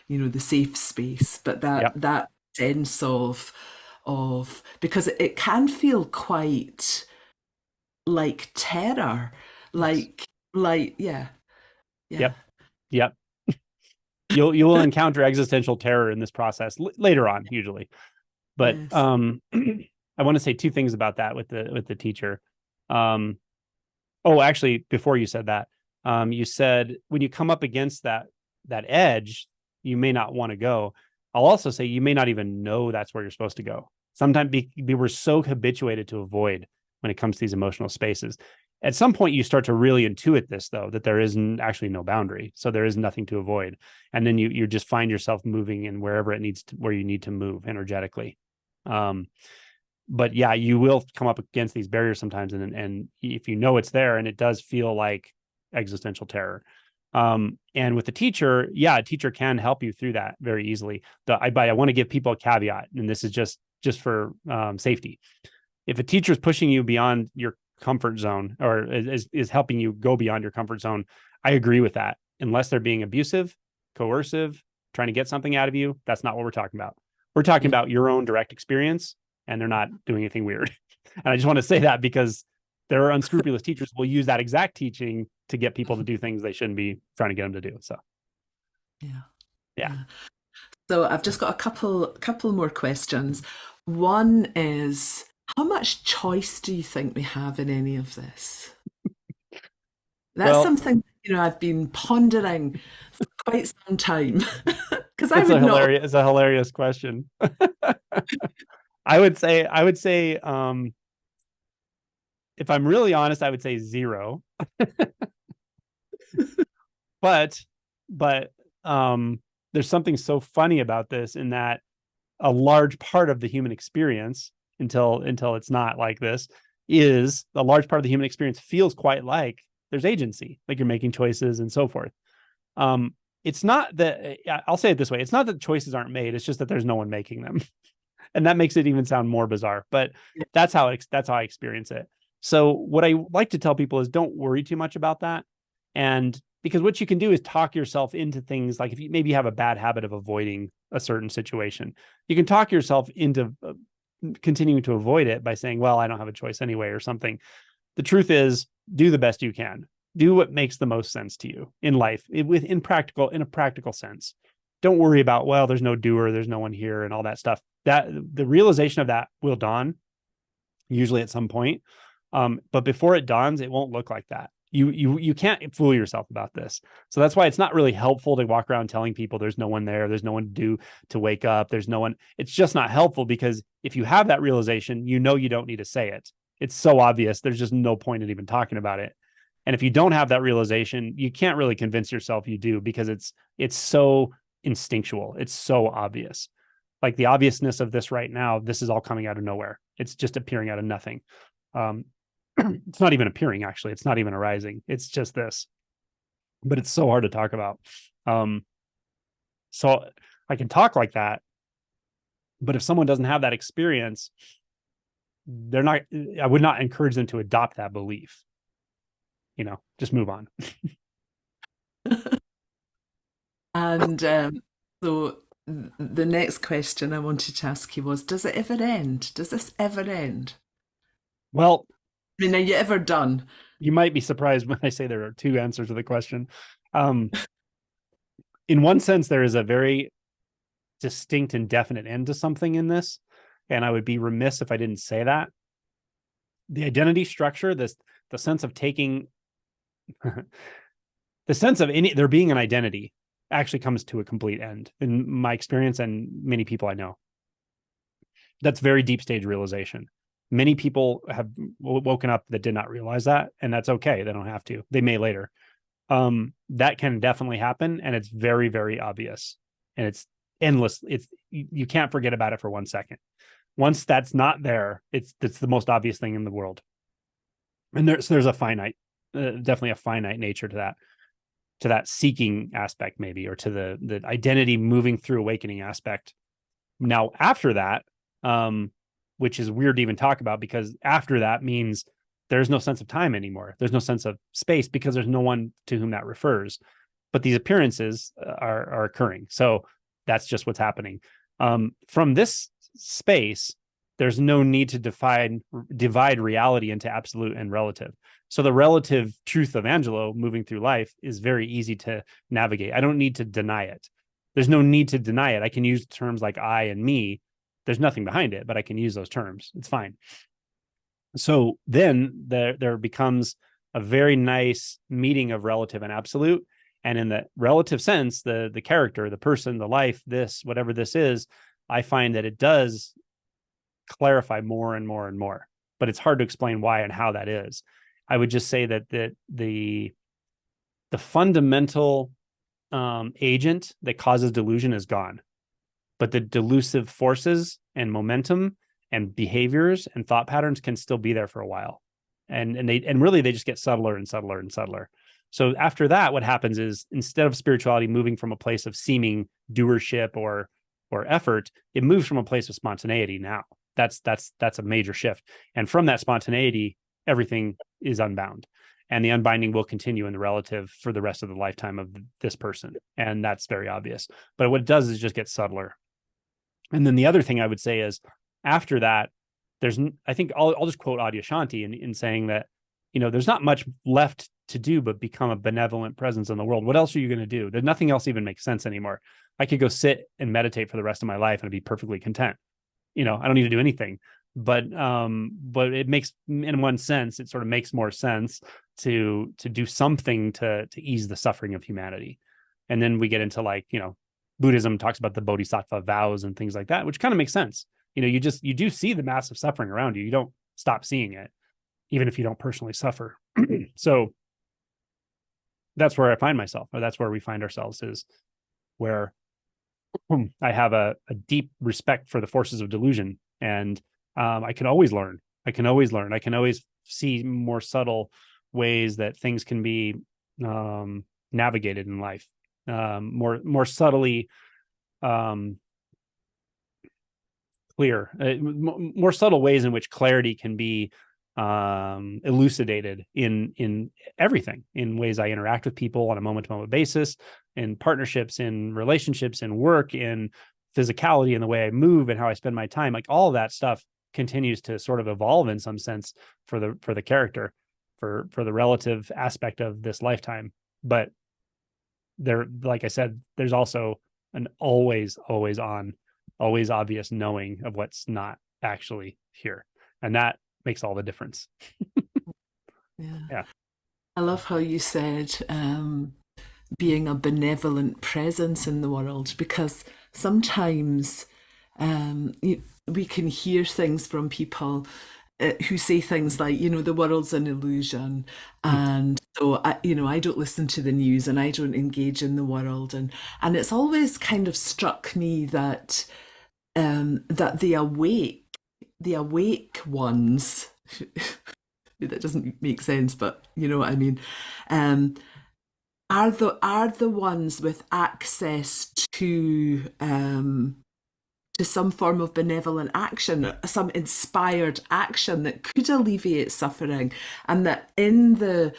the safe space, but Yeah. that sense of because it can feel quite like terror, Yes. like yeah, yeah. Yep. Yep. you will encounter existential terror in this process later on, usually. But Yes. I want to say two things about that with the teacher. Oh, actually, before you said that, you said when you come up against that edge, you may not want to go. I'll also say you may not even know that's where you're supposed to go. Sometimes we're so habituated to avoid when it comes to these emotional spaces. At some point, you start to really intuit this, though, that there isn't actually no boundary, so there is nothing to avoid, and then you just find yourself moving in wherever where you need to move energetically. But yeah, you will come up against these barriers sometimes, and if you know it's there, and it does feel like existential terror. And with the teacher, yeah, a teacher can help you through that very easily. But I want to give people a caveat, and this is just for safety. If a teacher is pushing you beyond your comfort zone, or is helping you go beyond your comfort zone, I agree with that. Unless they're being abusive, coercive, trying to get something out of you, that's not what we're talking about. We're talking Yeah. about your own direct experience, and they're not doing anything weird. And I just want to say that because there are unscrupulous teachers who will use that exact teaching to get people to do things they shouldn't be trying to get them to do. So Yeah. yeah. Yeah. So I've just got a couple more questions. One is, how much choice do you think we have in any of this? That's Well, something, I've been pondering for quite some time because I it's would not. a hilarious question. I would say if I'm really honest, I would say zero. But but there's something so funny about this, in that a large part of the human experience, until it's not like this, is a large part of the human experience feels quite like there's agency, like you're making choices and so forth. It's not that, I'll say it this way, it's not that choices aren't made, it's just that there's no one making them. And that makes it even sound more bizarre, but that's how I experience it. So what I like to tell people is, don't worry too much about that. And because what you can do is talk yourself into things, like if you maybe have a bad habit of avoiding a certain situation, you can talk yourself into continuing to avoid it by saying, well, I don't have a choice anyway, or something. The truth is, do the best you can. Do what makes the most sense to you in life, in a practical sense. Don't worry about, well, there's no doer, there's no one here, and all that stuff. That the realization of that will dawn, usually at some point. But before it dawns, it won't look like that. You can't fool yourself about this. So that's why it's not really helpful to walk around telling people there's no one there, there's no one to wake up, there's no one. It's just not helpful, because if you have that realization, you don't need to say it. It's so obvious. There's just no point in even talking about it. And if you don't have that realization, you can't really convince yourself you do, because it's so instinctual. It's so obvious. Like the obviousness of this right now, this is all coming out of nowhere. It's just appearing out of nothing. It's not even appearing, actually. It's not even arising. It's just this. But it's so hard to talk about. So I can talk like that, but if someone doesn't have that experience, I would not encourage them to adopt that belief. Just move on. And so the next question I wanted to ask you was, does it ever end? Does this ever end? Well, I mean, are you ever done? you might be surprised when I say there are two answers to the question. In one sense, there is a very distinct and definite end to something in this, and I would be remiss if I didn't say that. The identity structure, the sense of taking, the sense of there being an identity, actually comes to a complete end in my experience and many people I know. That's very deep stage realization. Many people have woken up that did not realize that, and that's okay. They don't have to. They may later. That can definitely happen, and it's very, very obvious, and it's endless. You can't forget about it for 1 second. Once that's not there, it's the most obvious thing in the world. And there's a finite, definitely a finite nature to that seeking aspect, maybe, or to the identity moving through awakening aspect. Now, after that, which is weird to even talk about, because after that means there's no sense of time anymore. There's no sense of space, because there's no one to whom that refers. But these appearances are occurring. So that's just what's happening. From this space, there's no need to divide reality into absolute and relative. So the relative truth of Angelo moving through life is very easy to navigate. I don't need to deny it. There's no need to deny it. I can use terms like I and me. There's nothing behind it, but I can use those terms. It's fine. So then there becomes a very nice meeting of relative and absolute. And in the relative sense, the character, the person, the life, this, whatever this is, I find that it does clarify more and more and more. But it's hard to explain why and how that is. I would just say that the fundamental agent that causes delusion is gone, but the delusive forces and momentum and behaviors and thought patterns can still be there for a while. And really they just get subtler and subtler and subtler. So after that, what happens is, instead of spirituality moving from a place of seeming doership or effort, it moves from a place of spontaneity now. That's a major shift. And from that spontaneity, everything is unbound. And the unbinding will continue in the relative for the rest of the lifetime of this person. And that's very obvious. But what it does is just get subtler. And then the other thing I would say is, after that, I think I'll just quote Adyashanti in saying that, there's not much left to do but become a benevolent presence in the world. What else are you going to do? There's nothing else even makes sense anymore. I could go sit and meditate for the rest of my life and be perfectly content. I don't need to do anything. But it makes, in one sense, it sort of makes more sense to do something to ease the suffering of humanity. And then we get into Buddhism talks about the bodhisattva vows and things like that, which kind of makes sense. You do see the massive suffering around you. You don't stop seeing it, even if you don't personally suffer. So that's where I find myself, or that's where we find ourselves, is where I have a deep respect for the forces of delusion. And I can always learn. I can always see more subtle ways that things can be navigated in life, more subtly clear, more subtle ways in which clarity can be elucidated in everything, in ways I interact with people on a moment-to-moment basis, in partnerships, in relationships, in work, in physicality, in the way I move and how I spend my time. Like, all that stuff continues to sort of evolve in some sense for the character, for the relative aspect of this lifetime. But there, like I said, there's also an always on, always obvious knowing of what's not actually here. And that makes all the difference. Yeah. I love how you said being a benevolent presence in the world, because sometimes we can hear things from people who say things like, the world's an illusion, and so I don't listen to the news and I don't engage in the world, and it's always kind of struck me that that the awake ones, that doesn't make sense, but you know what I mean, are the ones with access to some form of benevolent action, some inspired action that could alleviate suffering, and that in the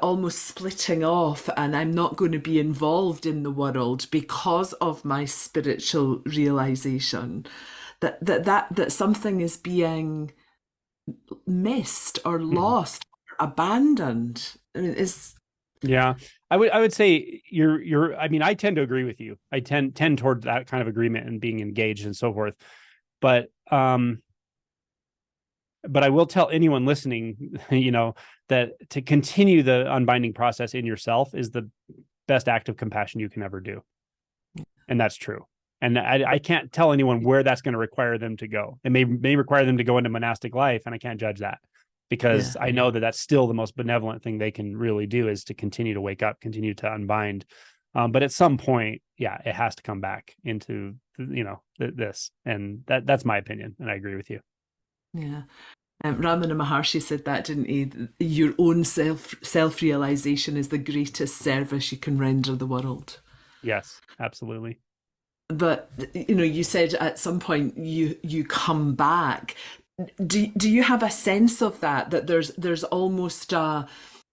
almost splitting off, and I'm not going to be involved in the world because of my spiritual realization, that something is being missed or lost, or abandoned. I mean, yeah, I would say I mean, I tend to agree with you. I tend toward that kind of agreement and being engaged and so forth. But I will tell anyone listening, that to continue the unbinding process in yourself is the best act of compassion you can ever do. And that's true. And I can't tell anyone where that's going to require them to go. It may require them to go into monastic life, and I can't judge that, because I know that that's still the most benevolent thing they can really do, is to continue to wake up, continue to unbind. But at some point, it has to come back into, this. And that's my opinion. And I agree with you. Yeah. Ramana Maharshi said that, didn't he? Your own self-realization is the greatest service you can render the world. Yes, absolutely. But you said at some point you come back. Do you have a sense of that there's almost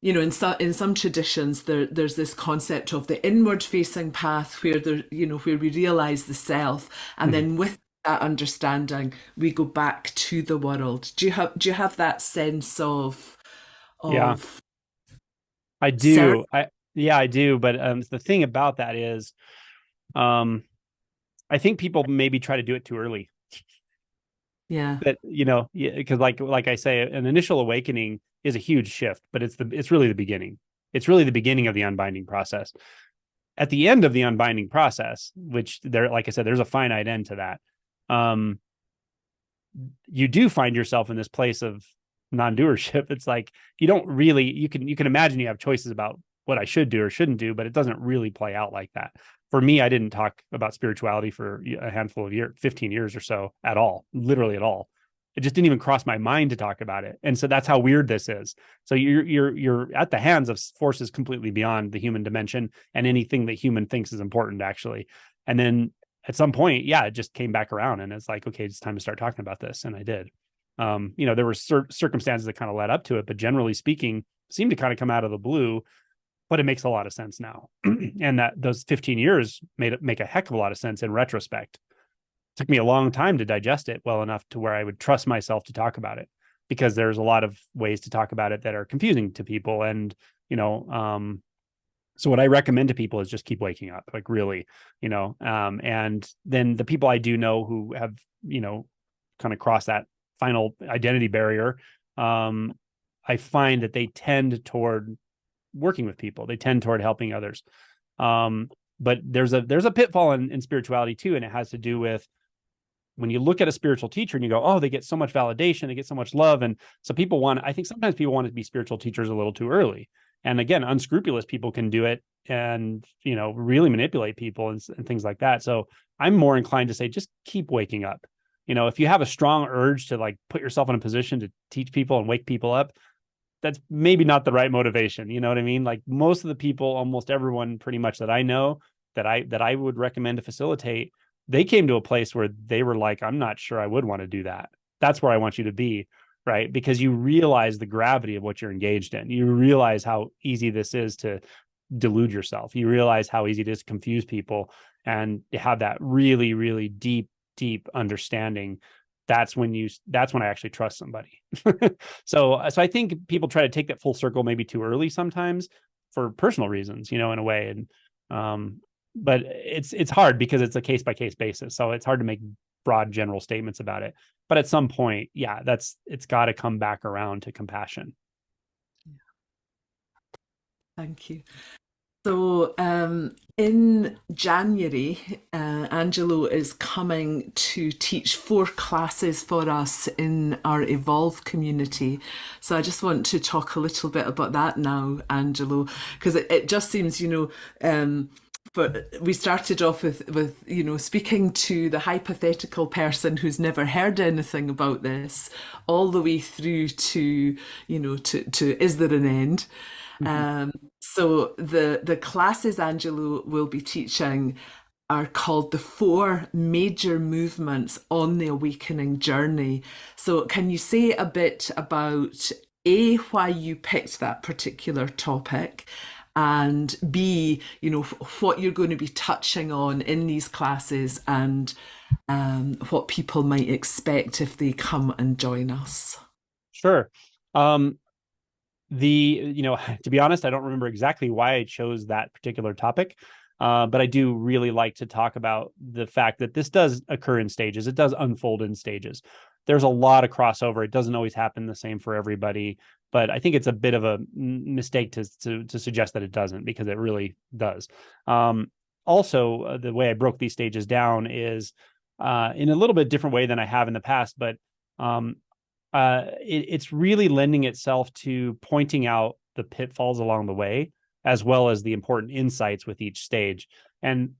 in some traditions there's this concept of the inward facing path, where where we realize the self, and then with that understanding we go back to the world. Do you have that sense of Yeah, I do. I do. But the thing about that is, I think people maybe try to do it too early. Yeah. That, because like I say, an initial awakening is a huge shift, but it's really the beginning. It's really the beginning of the unbinding process. At the end of the unbinding process, which there, like I said, there's a finite end to that. You do find yourself in this place of non-doership. It's like you don't really, you can imagine you have choices about what I should do or shouldn't do, but it doesn't really play out like that. For me, I didn't talk about spirituality for a handful of years, 15 years or so at all, literally at all. It just didn't even cross my mind to talk about it. And so that's how weird this is. So you're at the hands of forces completely beyond the human dimension and anything that human thinks is important, actually. And then at some point, yeah, it just came back around, and it's like, okay, it's time to start talking about this, and I did. There were circumstances that kind of led up to it, but generally speaking, seemed to kind of come out of the blue. But it makes a lot of sense now, and that those 15 years make a heck of a lot of sense in retrospect. It took me a long time to digest it well enough to where I would trust myself to talk about it, because there's a lot of ways to talk about it that are confusing to people, and so what I recommend to people is just keep waking up, like really, and then the people I do know who have, kind of crossed that final identity barrier, I find that they tend toward working with people. They tend toward helping others. But there's a pitfall in spirituality too. And it has to do with when you look at a spiritual teacher and you go, oh, they get so much validation, they get so much love. And so I think sometimes people want to be spiritual teachers a little too early. And again, unscrupulous people can do it and, really manipulate people and things like that. So I'm more inclined to say, just keep waking up. If you have a strong urge to like put yourself in a position to teach people and wake people up, that's maybe not the right motivation. You know what I mean? Like most of the people, almost everyone pretty much that I know that I would recommend to facilitate, they came to a place where they were like, I'm not sure I would want to do that. That's where I want you to be, right? Because you realize the gravity of what you're engaged in. You realize how easy this is to delude yourself. You realize how easy it is to confuse people, and you have that really, really deep understanding. That's when I actually trust somebody. So I think people try to take that full circle maybe too early sometimes for personal reasons, in a way. And but it's hard because it's a case by case basis. So it's hard to make broad general statements about it. But at some point, yeah, it's got to come back around to compassion. Thank you. So in January, Angelo is coming to teach 4 classes for us in our Evolve community. So I just want to talk a little bit about that now, Angelo, because it just seems, we started off with speaking to the hypothetical person who's never heard anything about this, all the way through to to is there an end? Mm-hmm. So the classes Angelo will be teaching are called the 4 major movements on the awakening journey. So can you say a bit about A, why you picked that particular topic, and B, what you're going to be touching on in these classes, and what people might expect if they come and join us? Sure. To be honest, I don't remember exactly why I chose that particular topic. But I do really like to talk about the fact that this does occur in stages. It does unfold in stages. There's a lot of crossover. It doesn't always happen the same for everybody, but I think it's a bit of a mistake to suggest that it doesn't, because it really does. Also, the way I broke these stages down is in a little bit different way than I have in the past, but it's really lending itself to pointing out the pitfalls along the way, as well as the important insights with each stage. And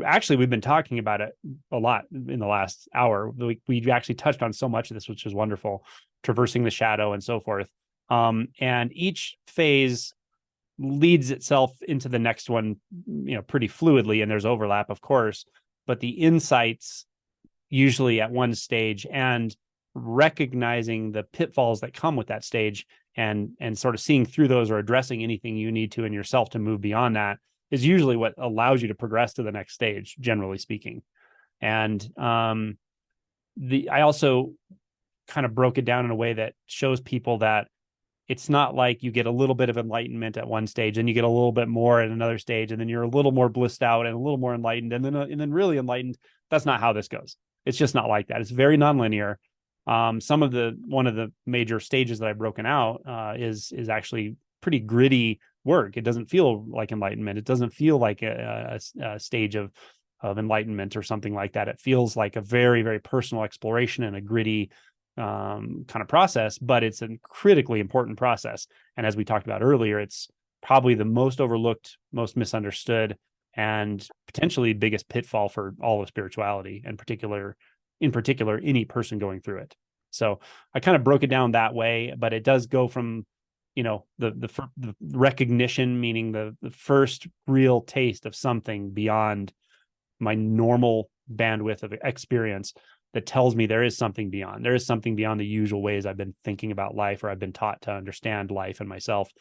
actually, we've been talking about it a lot in the last hour. We actually touched on so much of this, which is wonderful, traversing the shadow and so forth. And each phase leads itself into the next one, pretty fluidly, and there's overlap, of course, but the insights usually at one stage, and recognizing the pitfalls that come with that stage, and sort of seeing through those or addressing anything you need to in yourself to move beyond that, is usually what allows you to progress to the next stage, generally speaking. And I also kind of broke it down in a way that shows people that it's not like you get a little bit of enlightenment at one stage and you get a little bit more at another stage, and then you're a little more blissed out and a little more enlightened, and then really enlightened. That's not how this goes. It's just not like that. It's very nonlinear. One of the major stages that I've broken out is actually pretty gritty work. It doesn't feel like enlightenment. It doesn't feel like a stage of enlightenment or something like that. It feels like a very, very personal exploration and a gritty kind of process, but it's a critically important process. And as we talked about earlier, it's probably the most overlooked, most misunderstood, and potentially biggest pitfall for all of spirituality, and in particular, any person going through it. So I kind of broke it down that way, but it does go from, the recognition, meaning the first real taste of something beyond my normal bandwidth of experience, that tells me there is something beyond. There is something beyond the usual ways I've been thinking about life, or I've been taught to understand life and myself.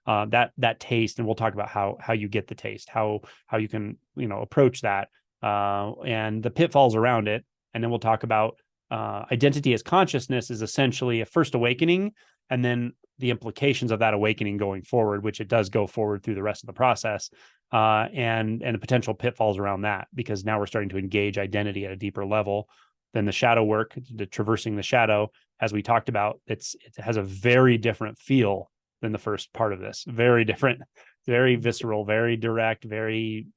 That taste, and we'll talk about how you get the taste, how you can approach that, and the pitfalls around it, and then we'll talk about identity as consciousness is essentially a first awakening, and then the implications of that awakening going forward, which it does go forward through the rest of the process, and the potential pitfalls around that, because now we're starting to engage identity at a deeper level. Then the shadow work, the traversing the shadow, as we talked about, it has a very different feel than the first part of this. Very different, very visceral, very direct, very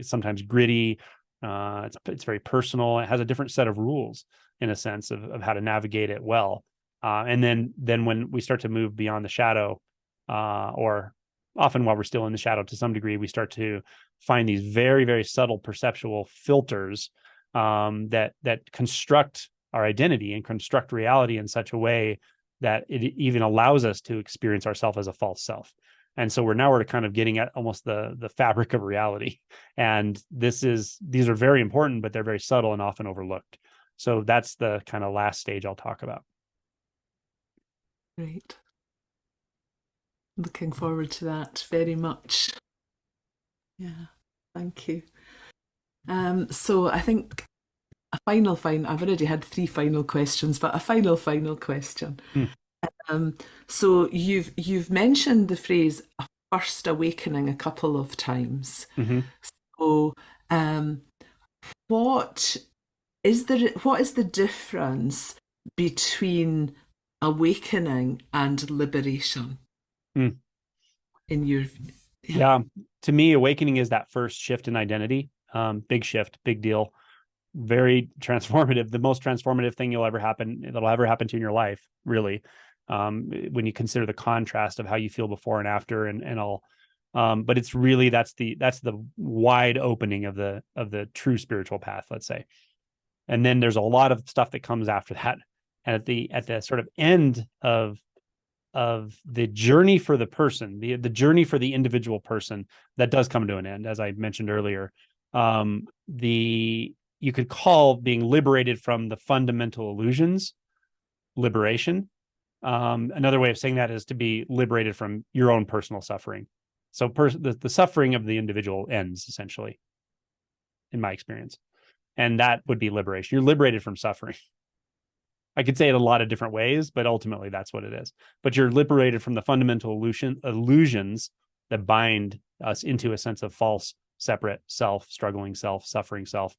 sometimes gritty. It's very personal. It has a different set of rules in a sense of how to navigate it well. And then when we start to move beyond the shadow, or often while we're still in the shadow to some degree, we start to find these very, very subtle perceptual filters that construct our identity and construct reality in such a way that it even allows us to experience ourselves as a false self. And so we're kind of getting at almost the fabric of reality. And these are very important, but they're very subtle and often overlooked. So that's the kind of last stage I'll talk about. Great. Looking forward to that very much. Yeah, thank you. So I think I've already had three final questions, but a final question. So you've mentioned the phrase "a first awakening" a couple of times. Mm-hmm. So what is the difference between awakening and liberation in your view? Yeah, to me, awakening is that first shift in identity. Big shift, big deal, very transformative. The most transformative thing that'll ever happen to you in your life, really. When you consider the contrast of how you feel before and after, and all. But it's really that's the wide opening of the true spiritual path, let's say. And then there's a lot of stuff that comes after that. And at the sort of end of the journey for the person, the journey for the individual person, that does come to an end, as I mentioned earlier. You could call being liberated from the fundamental illusions liberation. Another way of saying that is to be liberated from your own personal suffering. So the suffering of the individual ends, essentially, in my experience. And that would be liberation. You're liberated from suffering. I could say it a lot of different ways, but ultimately that's what it is. But you're liberated from the fundamental illusions that bind us into a sense of false, separate self, struggling self, suffering self.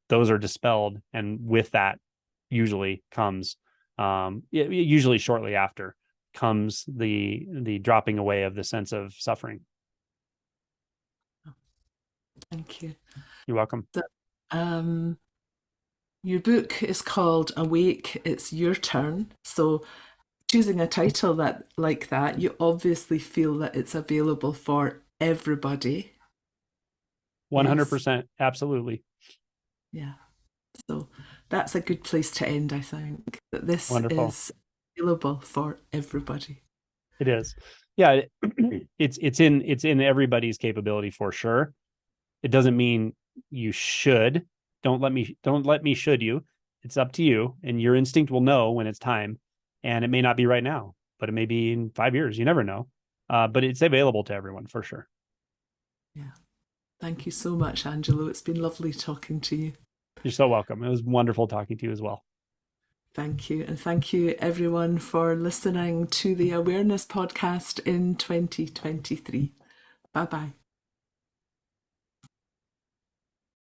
Those are dispelled. And with that usually comes, usually shortly after, comes the dropping away of the sense of suffering. Thank you. You're welcome. Your book is called Awake, It's Your Turn. So choosing a title like that, you obviously feel that it's available for everybody. 100%. Yes. Absolutely. Yeah. So that's a good place to end, I think. That this Wonderful. Is available for everybody. It is. Yeah, it's in everybody's capability for sure. It doesn't mean you should. Don't let me should you. It's up to you, and your instinct will know when it's time. And it may not be right now, but it may be in 5 years. You never know. But it's available to everyone for sure. Yeah. Thank you so much, Angelo. It's been lovely talking to you. You're so welcome. It was wonderful talking to you as well. Thank you. And thank you, everyone, for listening to the Awareness Podcast in 2023. Bye bye.